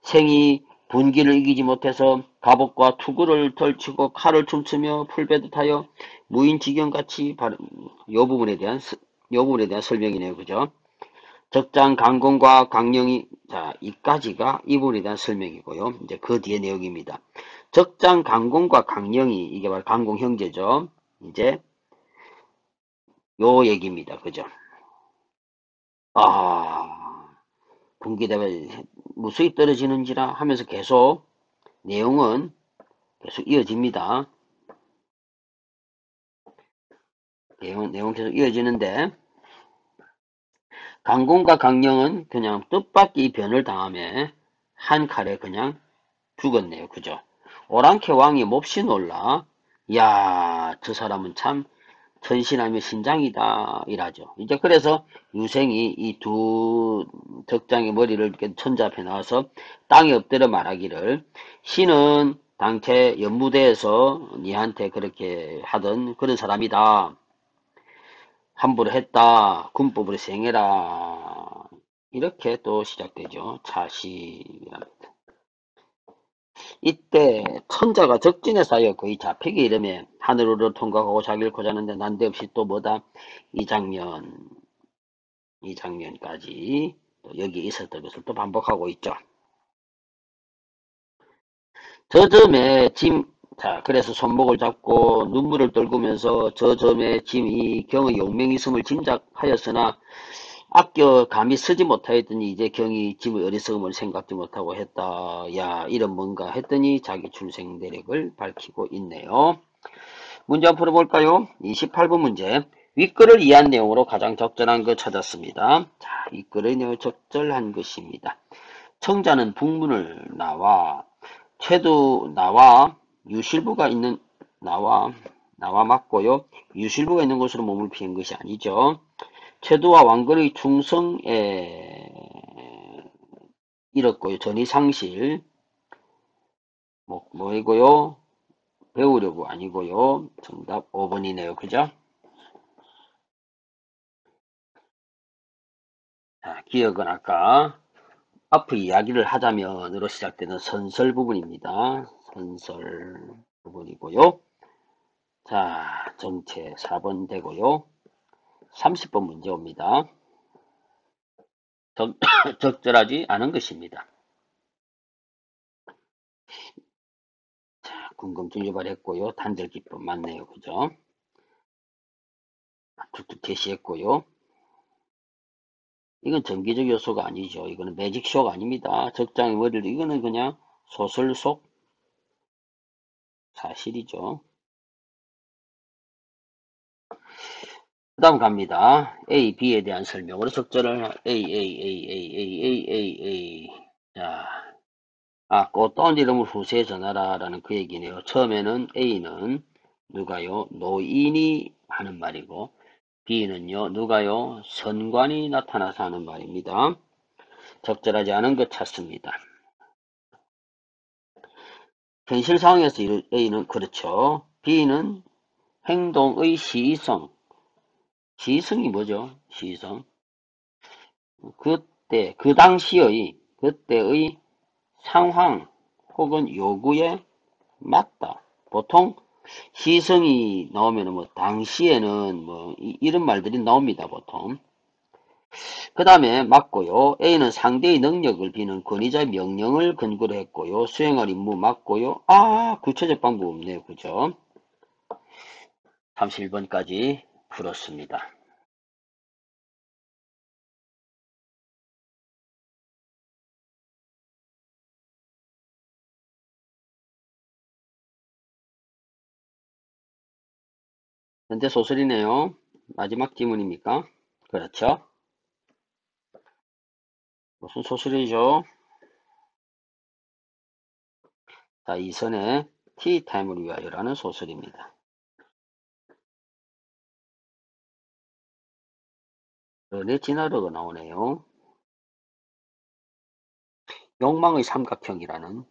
생이 분기를 이기지 못해서 갑옷과 투구를 덜치고 칼을 춤추며 풀베듯 하여 무인지경같이 요 부분에 대한 설명이네요. 그죠? 적장 강공과 강령이 자 이까지가 이 부분에 대한 설명이고요. 이제 그 뒤에 내용입니다. 적장 강공과 강령이 이게 바로 강공 형제죠. 이제 요 얘기입니다. 그죠? 아, 분기대가 무수히 떨어지는지라 하면서 계속 내용은 계속 이어집니다. 내용 계속 이어지는데, 강공과 강령은 그냥 뜻밖의 변을 당함에 한 칼에 그냥 죽었네요. 그죠? 오랑캐 왕이 몹시 놀라, 야, 저 사람은 참 천신하며 신장이다 이라죠. 이제 그래서 유생이 이 두 적장의 머리를 이렇게 천자 앞에 나와서 땅에 엎드려 말하기를, 신은 당최 연무대에서 니한테 그렇게 하던 그런 사람이다. 함부로 했다. 군법으로 시행해라. 이렇게 또 시작되죠. 차시랍니다. 이때 천자가 적진에 쌓여 거의 잡히기 이르며 하늘으로 통과하고 자기를 고자는데 난데없이 또 뭐다, 이 장면 이 장면까지 또 여기 있었던 것을 또 반복하고 있죠. 저 점에 짐, 자, 그래서 손목을 잡고 눈물을 떨구면서 저 점에 짐이 경의 용맹이 있음을 짐작하였으나 아껴 감히 쓰지 못하였더니 이제 경이 짐의 어리석음을 생각지 못하고 했다. 야, 이런 뭔가 했더니 자기 출생 내력을 밝히고 있네요. 문제 한번 풀어볼까요? 28번 문제. 윗글을 이해한 내용으로 가장 적절한 거 찾았습니다. 자, 윗글의 내용 적절한 것입니다. 청자는 북문을 나와 유실부가 있는 나와 맞고요. 유실부가 있는 곳으로 몸을 피한 것이 아니죠. 최두와 왕건의 충성에 잃었고요. 전이상실 뭐이고요. 배우려고 아니고요. 정답 5번이네요. 그죠? 자, 기억은 아까 앞의 이야기를 하자면으로 시작되는 선설 부분입니다. 선설 부분이고요. 자, 정체 4번 되고요. 30번 문제 옵니다. 적절하지 않은 것입니다. 자, 궁금증 유발했고요. 단절기법 맞네요. 그죠? 툭툭 제시했고요. 이건 정기적 요소가 아니죠. 이거는 매직쇼가 아닙니다. 적장의 머리를, 이거는 그냥 소설 속 사실이죠. 그 다음 갑니다. A, B에 대한 설명으로 적절을 A. 자, 꽃다운 이름을 후세에 전하라 라는 그 얘기네요. 처음에는 A는 누가요? 노인이 하는 말이고, B는요, 누가요? 선관이 나타나서 하는 말입니다. 적절하지 않은 것 찾습니다. 현실 상황에서 A는 그렇죠. B는 행동의 시의성. 시의성이 뭐죠? 시의성. 그때의 상황 혹은 요구에 맞다. 보통 시성이 나오면 뭐 당시에는 뭐 이런 말들이 나옵니다. 보통. 그 다음에 맞고요. A는 상대의 능력을 B는 권위자의 명령을 근거로 했고요. 수행할 임무 맞고요. 구체적 방법 없네요. 그죠? 31번까지 풀었습니다. 현재 소설이네요. 마지막 지문입니까? 그렇죠. 무슨 소설이죠? 자, 이선의 티타임을 위하여라는 소설입니다. 레지나르가 나오네요. 욕망의 삼각형이라는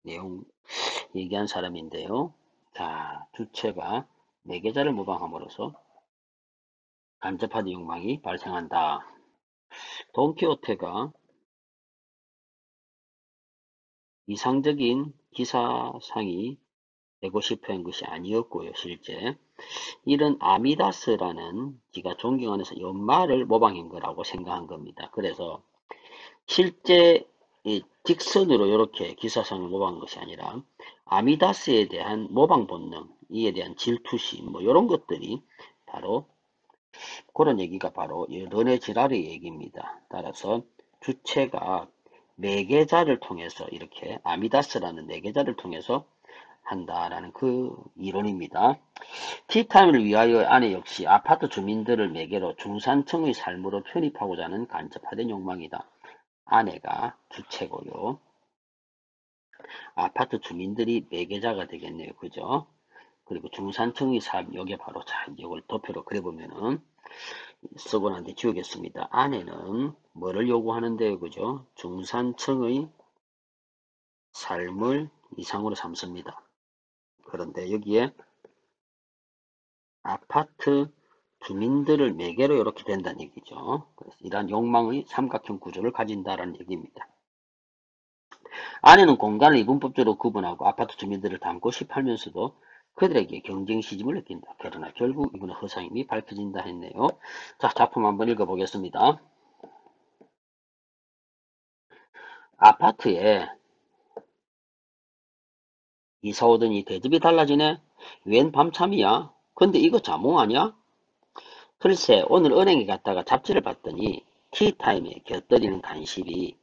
내용 얘기한 사람인데요. 자, 주체가 매개자를 모방함으로써 간접화된 욕망이 발생한다. 돈키호테가 이상적인 기사상이 되고 싶어 한 것이 아니었고요. 실제 이런 아미다스라는 지가 존경하면서 연말을 모방한 거라고 생각한 겁니다. 그래서 실제 이 직선으로 이렇게 기사상을 모방한 것이 아니라 아미다스에 대한 모방 본능, 이에 대한 질투심, 뭐 이런 것들이 바로 그런 얘기가 바로 르네 지랄의 얘기입니다. 따라서 주체가 매개자를 통해서 이렇게 아미다스라는 매개자를 통해서 한다라는 그 이론입니다. 티타임을 위하여 아내 역시 아파트 주민들을 매개로 중산층의 삶으로 편입하고자 하는 간접화된 욕망이다. 아내가 주체고요. 아파트 주민들이 매개자가 되겠네요. 그죠? 그리고 중산층의 삶, 여기에 바로 자, 이걸 도표로 그려보면은 쓰고 난 뒤 지우겠습니다. 아내는 뭐를 요구하는데요. 그죠? 중산층의 삶을 이상으로 삼습니다. 그런데 여기에 아파트 주민들을 매개로 이렇게 된다는 얘기죠. 그래서 이러한 욕망의 삼각형 구조를 가진다라는 얘기입니다. 아내는 공간을 이분법적으로 구분하고 아파트 주민들을 담고 싶으면서도 그들에게 경쟁 시짐을 느낀다. 그러나 결국 이분의 허상임이 밝혀진다 했네요. 자, 작품 한번 읽어보겠습니다. 아파트에 이사 오더니 대접이 달라지네. 웬 밤참이야? 근데 이거 자몽 아니야? 글쎄 오늘 은행에 갔다가 잡지를 봤더니 티타임에 곁들이는 간식이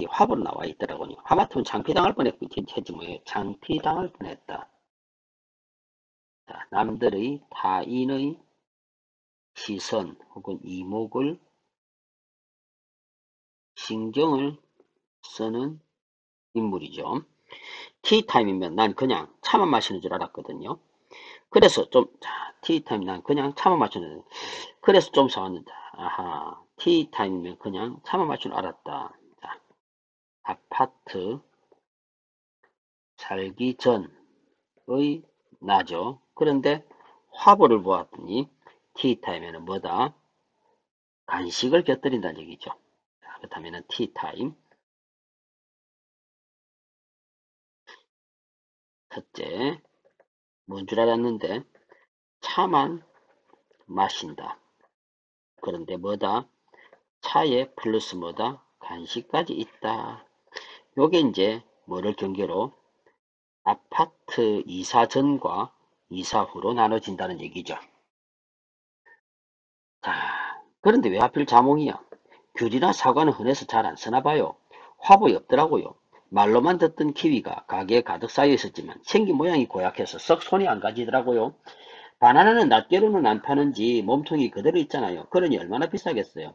화보로 나와 있더라고요. 하마터면 창피당할 뻔했지 뭐예요. 창피당할 뻔했다. 자, 남들의 타인의 시선 혹은 이목을 신경을 쓰는 인물이죠. 티타임이면 난 그냥 차만 마시는 줄 알았거든요. 그래서 좀, 자, 티타임 난 그냥 차만 마시는, 그래서 좀 사왔는데, 아하, 티타임이면 그냥 차만 마시는 줄 알았다. 자, 아파트 살기 전의 나죠. 그런데 화보를 보았더니 티타임에는 뭐다? 간식을 곁들인다는 얘기죠. 자, 그렇다면 티타임. 첫째, 뭔 줄 알았는데 차만 마신다. 그런데 뭐다? 차에 플러스 뭐다? 간식까지 있다. 요게 이제 뭐를 경계로 아파트 이사 전과 이사 후로 나눠진다는 얘기죠. 자, 그런데 왜 하필 자몽이야? 귤이나 사과는 흔해서 잘 안 쓰나 봐요. 화보에 없더라고요. 말로만 듣던 키위가 가게에 가득 쌓여 있었지만 생긴 모양이 고약해서 썩 손이 안 가지더라고요. 바나나는 낱개로는 안 파는지 몸통이 그대로 있잖아요. 그러니 얼마나 비싸겠어요.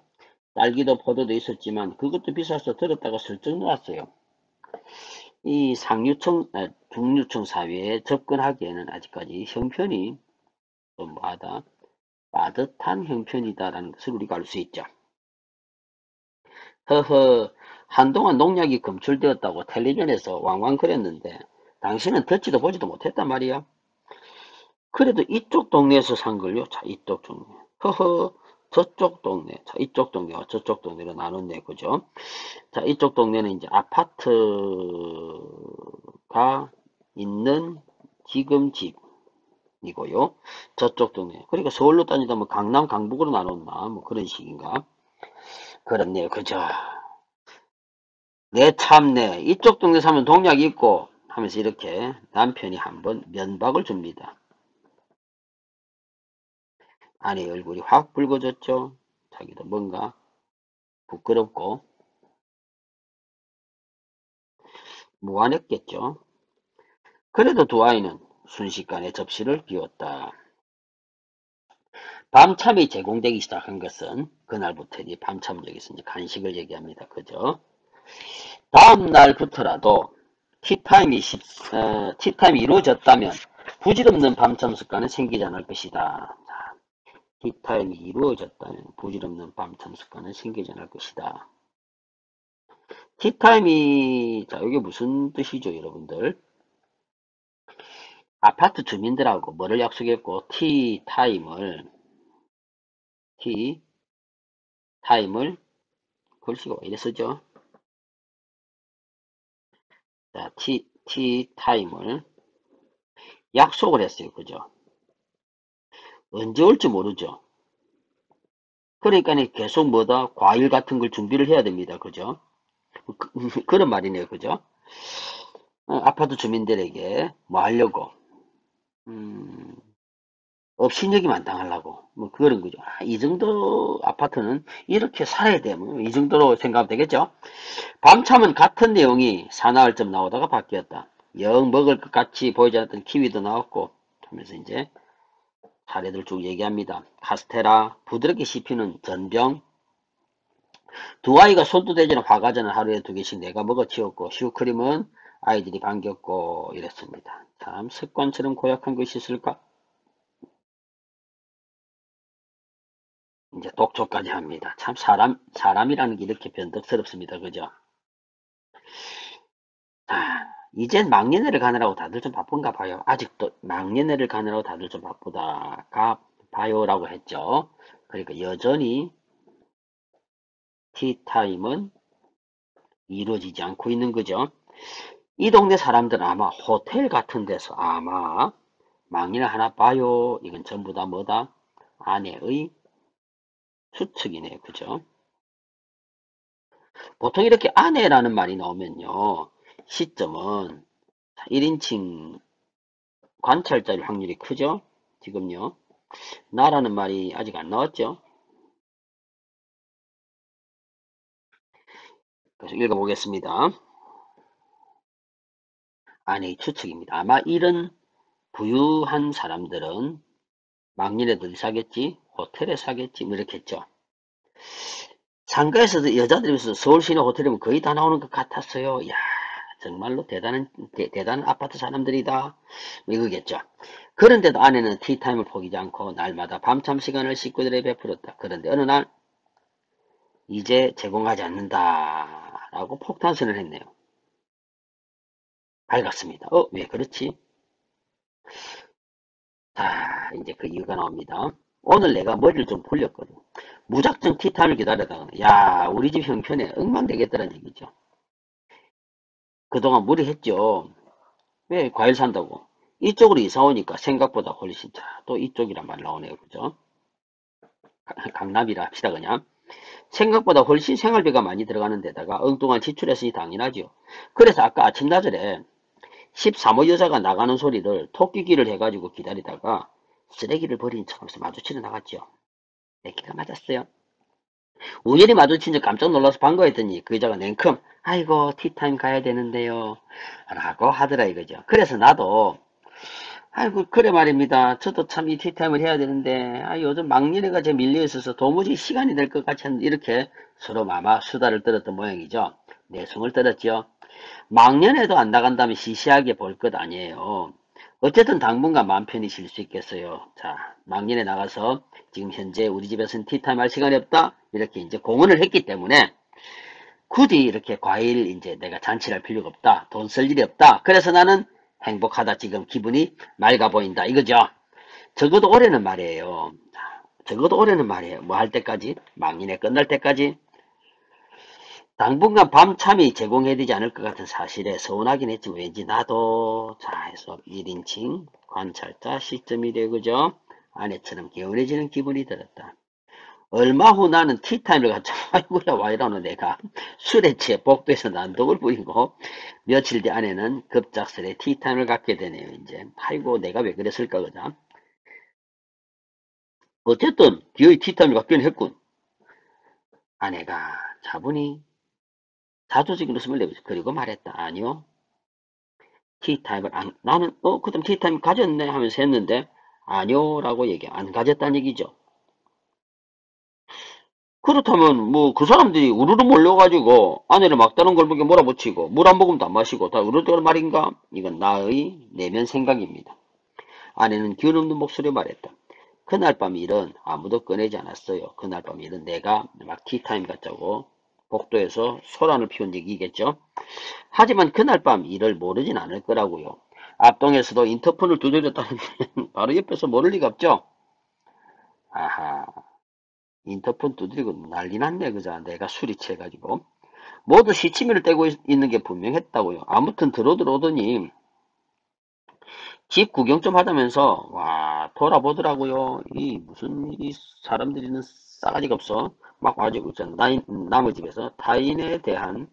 딸기도 포도도 있었지만 그것도 비싸서 들었다가 슬쩍 놓았어요. 이 중류층 사회에 접근하기에는 아직까지 형편이 좀 뭐하다, 빠듯한 형편이다라는 것을 우리가 알 수 있죠. 허허, 한동안 농약이 검출되었다고 텔레비전에서 왕왕거렸는데 당신은 듣지도 보지도 못했단 말이야. 그래도 이쪽 동네에서 산 걸요. 자, 이쪽 동네. 허허, 저쪽 동네. 자, 이쪽 동네와 저쪽 동네로 나눴네. 그죠? 자, 이쪽 동네는 이제 아파트가 있는 지금 집이고요. 저쪽 동네. 그러니까 서울로 따지다 뭐 강남, 강북으로 나눴나? 뭐 그런 식인가? 그렇네요. 그죠? 내 참네. 이쪽 동네 사면 동약이 있고 하면서 이렇게 남편이 한번 면박을 줍니다. 아내의 얼굴이 확 붉어졌죠. 자기도 뭔가 부끄럽고 무안했겠죠. 그래도 두 아이는 순식간에 접시를 비웠다. 밤참이 제공되기 시작한 것은 그날부터 이제 밤참 여기서 이제 간식을 얘기합니다. 그죠? 다음 날부터라도 티타임이 이루어졌다면 부질없는 밤참 습관은 생기지 않을 것이다. 티타임이 이루어졌다면 부질없는 밤참 습관은 생기지 않을 것이다. 티타임이, 자, 이게 무슨 뜻이죠, 여러분들? 아파트 주민들하고 뭐를 약속했고, 티타임을, 글씨가 왜 이래 쓰죠? 자, 티타임을 약속을 했어요. 그죠? 언제 올지 모르죠. 그러니까 계속 뭐다? 과일 같은 걸 준비를 해야 됩니다. 그죠? 그런 말이네요. 그죠? 아파트 주민들에게 뭐 하려고? 음, 업신여기만 당하려고 뭐 그런 거죠. 이 정도 아파트는 이렇게 살아야 돼. 뭐 이 정도로 생각하면 되겠죠. 밤참은 같은 내용이 사나흘쯤 나오다가 바뀌었다. 영 먹을 것 같이 보이지 않았던 키위도 나왔고 하면서 이제 사례들 쭉 얘기합니다. 카스테라, 부드럽게 씹히는 전병, 두 아이가 손도 대지는 화과자는 하루에 2개씩 내가 먹어치웠고 슈크림은 아이들이 반겼고 이랬습니다. 참 습관처럼 고약한 것이 있을까? 이제 독초까지 합니다. 참 사람이라는 게 이렇게 변덕스럽습니다. 그죠? 이젠 막년회를 가느라고 다들 좀 바쁜가 봐요. 아직도 막년회를 가느라고 다들 좀 바쁘다가 봐요라고 했죠. 그러니까 여전히 티타임은 이루어지지 않고 있는 거죠. 이 동네 사람들은 아마 호텔 같은 데서 아마 막년회 하나 봐요. 이건 전부 다 뭐다? 아내의 추측이네요. 그죠? 보통 이렇게 아내라는 말이 나오면요. 시점은 1인칭 관찰자일 확률이 크죠? 지금요. 나라는 말이 아직 안 나왔죠? 그래서 읽어보겠습니다. 아내의 추측입니다. 아마 이런 부유한 사람들은 막년에도 어디 사겠지? 호텔에 사겠지? 뭐 이렇게 했죠. 상가에서도 여자들이 있어서 서울 시내 호텔이면 거의 다 나오는 것 같았어요. 야 정말로 대단한 아파트 사람들이다. 뭐 이거겠죠. 그런데도 아내는 티타임을 포기하지 않고 날마다 밤참 시간을 식구들에게 베풀었다. 그런데 어느 날 이제 제공하지 않는다라고 폭탄 선언을 했네요. 밝았습니다. 왜 그렇지? 자, 이제 그 이유가 나옵니다. 오늘 내가 머리를 좀 풀렸거든. 무작정 티타임을 기다리다가, 야, 우리 집 형편에 엉망되겠다는 얘기죠. 그동안 무리했죠. 왜 과일 산다고? 이쪽으로 이사 오니까 생각보다 훨씬, 자, 또 이쪽이란 말 나오네요. 그죠? 강남이라 합시다, 그냥. 생각보다 훨씬 생활비가 많이 들어가는 데다가 엉뚱한 지출했으니 당연하죠. 그래서 아까 아침나절에 13호 여자가 나가는 소리를 토끼기를 해가지고 기다리다가 쓰레기를 버린 척하면서 마주치러 나갔죠. 내 기가 맞았어요. 우연히 마주친 적 깜짝 놀라서 반가워했더니 그 여자가 냉큼 아이고 티타임 가야 되는데요 라고 하더라 이거죠. 그래서 나도 아이고 그래 말입니다. 저도 참 이 티타임을 해야 되는데 요즘 막년회가 제 밀려 있어서 도무지 시간이 될 것 같지 않은 이렇게 서로 마마 수다를 떨었던 모양이죠. 내숭을 떨었죠. 막년에도 안 나간다면 시시하게 볼 것 아니에요. 어쨌든 당분간 마음 편히 쉴 수 있겠어요. 자, 막년에 나가서 지금 현재 우리 집에서는 티타임 할 시간이 없다. 이렇게 이제 공언을 했기 때문에 굳이 이렇게 과일 이제 내가 잔치를 할 필요가 없다. 돈 쓸 일이 없다. 그래서 나는 행복하다. 지금 기분이 맑아 보인다. 이거죠. 적어도 올해는 말이에요. 적어도 올해는 말이에요. 뭐 할 때까지? 막년에 끝날 때까지? 당분간 밤참이 제공해야 되지 않을 것 같은 사실에 서운하긴 했지만 왠지 나도 자 해서 1인칭 관찰자 시점이 되고죠. 아내처럼 개운해지는 기분이 들었다. 얼마 후 나는 티타임을 갖자 아이고야 와 이러노 내가 술에 취해 복도에서 난독을 부리고 며칠 뒤 아내는 급작스레 티타임을 갖게 되네요. 이제 아이고 내가 왜 그랬을까 그자. 어쨌든 기어이 티타임을 갖기는 했군. 아내가 차분히 자조적인 웃음을 내보죠. 그리고 말했다. 아니요. 티타임을 나는 그다음 티타임 가졌네 하면서 했는데 아니요 라고 얘기 안 가졌다는 얘기죠. 그렇다면 뭐 그 사람들이 우르르 몰려가지고 아내를 막다른 골목에 몰아붙이고 물 한 모금도 안 마시고 다 우르르 말인가? 이건 나의 내면 생각입니다. 아내는 기운 없는 목소리로 말했다. 그날 밤 일은 아무도 꺼내지 않았어요. 그날 밤 일은 내가 막 티타임 갖자고 복도에서 소란을 피운 얘기겠죠. 하지만 그날 밤 일을 모르진 않을 거라고요. 앞동에서도 인터폰을 두드렸다는데 바로 옆에서 모를 리가 없죠. 아하, 인터폰 두드리고 난리 났네 그자. 내가 술이 취해가지고 모두 시치미를 떼고 있는 게 분명했다고요. 아무튼 들어오더니 집 구경 좀 하다면서 와 돌아보더라고요. 이 무슨 이 사람들이는 싸가지가 없어. 막 와가지고 남의 집에서 타인에 대한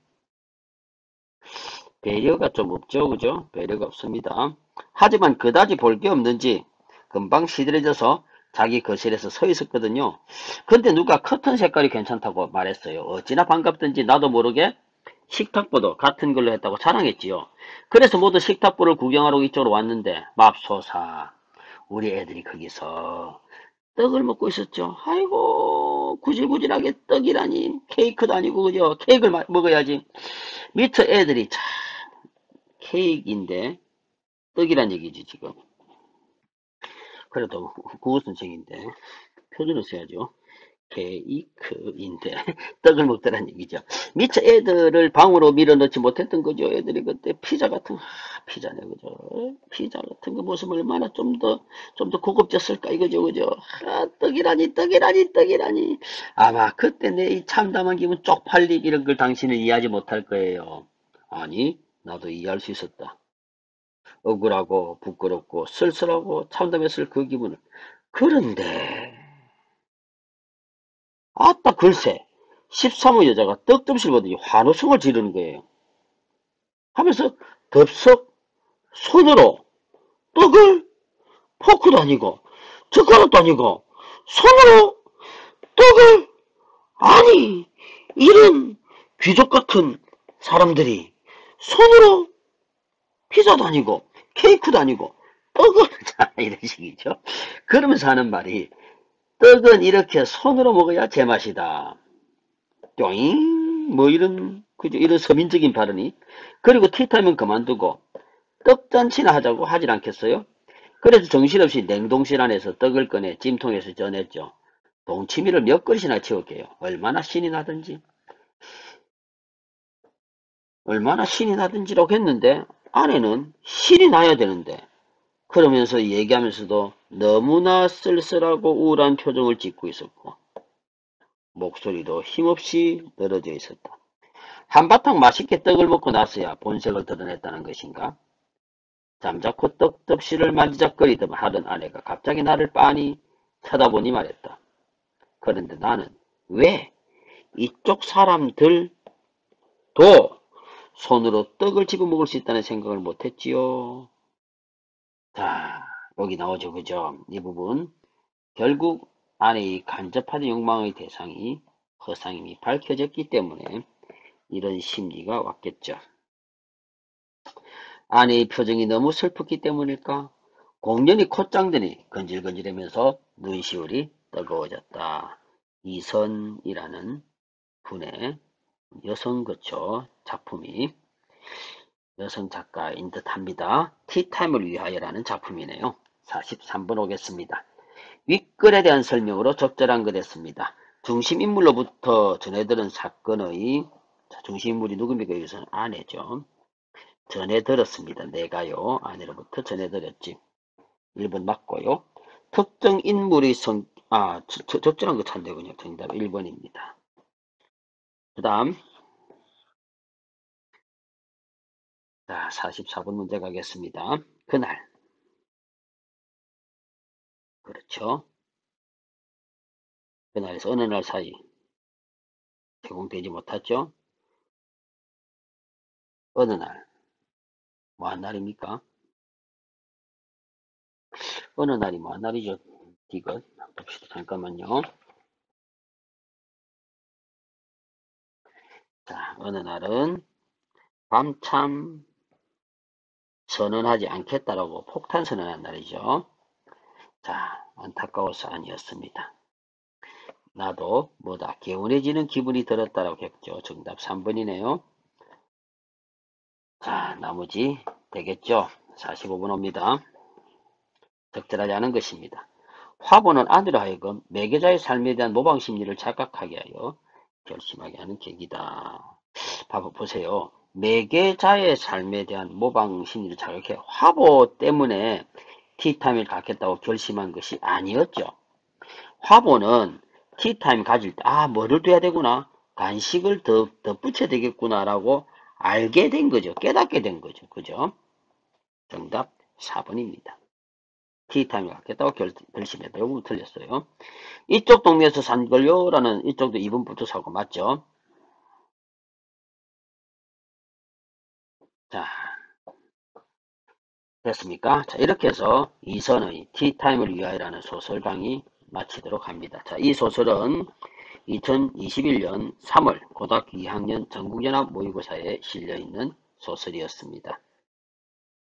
배려가 좀 없죠, 그죠? 배려가 없습니다. 하지만 그다지 볼 게 없는지 금방 시들해져서 자기 거실에서 서 있었거든요. 근데 누가 커튼 색깔이 괜찮다고 말했어요. 어찌나 반갑던지 나도 모르게 식탁보도 같은 걸로 했다고 자랑했지요. 그래서 모두 식탁보를 구경하러 이쪽으로 왔는데 맙소사 우리 애들이 거기서 떡을 먹고 있었죠. 아이고 구질구질하게 떡이라니 케이크도 아니고 그죠. 케이크를 먹어야지. 미처 애들이 참 케이크인데 떡이란 얘기지 지금. 그래도 국어 선생인데 표준을 써야죠. 케이크인데 떡을 먹더란 얘기죠. 미처 애들을 방으로 밀어넣지 못했던 거죠. 애들이 그때 피자 같은 피자네 그죠. 피자 같은 거 모습 얼마나 좀 더 고급졌을까 이거죠 그죠. 떡이라니. 아마 그때 내 이 참담한 기분 쪽팔림 이런 걸 당신은 이해하지 못할 거예요. 아니 나도 이해할 수 있었다. 억울하고 부끄럽고 쓸쓸하고 참담했을 그 기분을. 그런데 아따 글쎄 13호 여자가 떡점실 보더니 환호성을 지르는 거예요. 하면서 덥석 손으로 떡을 포크도 아니고 젓가락도 아니고 손으로 떡을 아니 이런 귀족 같은 사람들이 손으로 피자도 아니고 케이크도 아니고 떡을 자 이런 식이죠. 그러면서 하는 말이 떡은 이렇게 손으로 먹어야 제맛이다. 뿅잉 뭐 이런 그죠 이런 서민적인 발언이. 그리고 티타임은 그만두고 떡잔치나 하자고 하질 않겠어요? 그래서 정신없이 냉동실 안에서 떡을 꺼내 찜통에서 전했죠. 동치미를 몇 그릇이나 채웠게요. 얼마나 신이 나든지라고 했는데 아내는 신이 나야 되는데 그러면서 얘기하면서도 너무나 쓸쓸하고 우울한 표정을 짓고 있었고 목소리도 힘없이 늘어져 있었다. 한바탕 맛있게 떡을 먹고 나서야 본색을 드러냈다는 것인가? 잠자코 떡접시를 만지작거리던 하던 아내가 갑자기 나를 빤히 쳐다보니 말했다. 그런데 나는 왜 이쪽 사람들도 손으로 떡을 집어먹을 수 있다는 생각을 못했지요? 자, 여기 나오죠, 그죠? 이 부분. 결국 아내의 간접한 욕망의 대상이 허상임이 밝혀졌기 때문에 이런 심리가 왔겠죠. 아내의 표정이 너무 슬펐기 때문일까? 공연히 콧장더니 건질건질하면서 눈시울이 뜨거워졌다. 이선이라는 분의 여성 그쵸 작품이 여성 작가인 듯합니다. 티타임을 위하여라는 작품이네요. 43번 오겠습니다. 윗글에 대한 설명으로 적절한 것 했습니다. 중심인물로부터 전해들은 사건의 중심인물이 누굽니까? 여기서는 아내죠. 전해들었습니다. 내가요. 아내로부터 전해들었지. 1번 맞고요. 특정 인물의 적절한 거 찾네요. 그냥 정답 1번입니다. 그 다음 자 44번 문제 가겠습니다. 그날 그렇죠. 그날에서 어느 날 사이 제공되지 못했죠. 어느 날 뭐한 날입니까? 어느 날이 뭐한 날이죠? 이것 봅시다. 잠깐만요. 자 어느 날은 밤참 선언하지 않겠다라고 폭탄 선언한 날이죠. 자 안타까워서 아니었습니다. 나도 뭐다 개운해지는 기분이 들었다라고 했죠. 정답 3번이네요. 자 나머지 되겠죠. 45번 옵니다. 적절하지 않은 것입니다. 화보는 아내로 하여금 매개자의 삶에 대한 모방 심리를 자각하게 하여 결심하게 하는 계기다. 보세요. 매개자의 삶에 대한 모방 심리를 자각해 화보 때문에 티타임을 갖겠다고 결심한 것이 아니었죠. 화보는 티타임 가질 때 뭐를 둬야 되구나 간식을 더 덧붙여야 되겠구나라고 알게 된 거죠. 깨닫게 된 거죠. 그죠? 정답 4번입니다. 티타임을 갖겠다고 결심했다. 이 부분 틀렸어요. 이쪽 동네에서 산 걸요 라는 이쪽도 2번 붙어사고 맞죠? 자 됐습니까? 자, 이렇게 해서 이선의 티타임을 위하여라는 소설 강의 마치도록 합니다. 자, 이 소설은 2021년 3월 고등학교 2학년 전국연합 모의고사에 실려있는 소설이었습니다.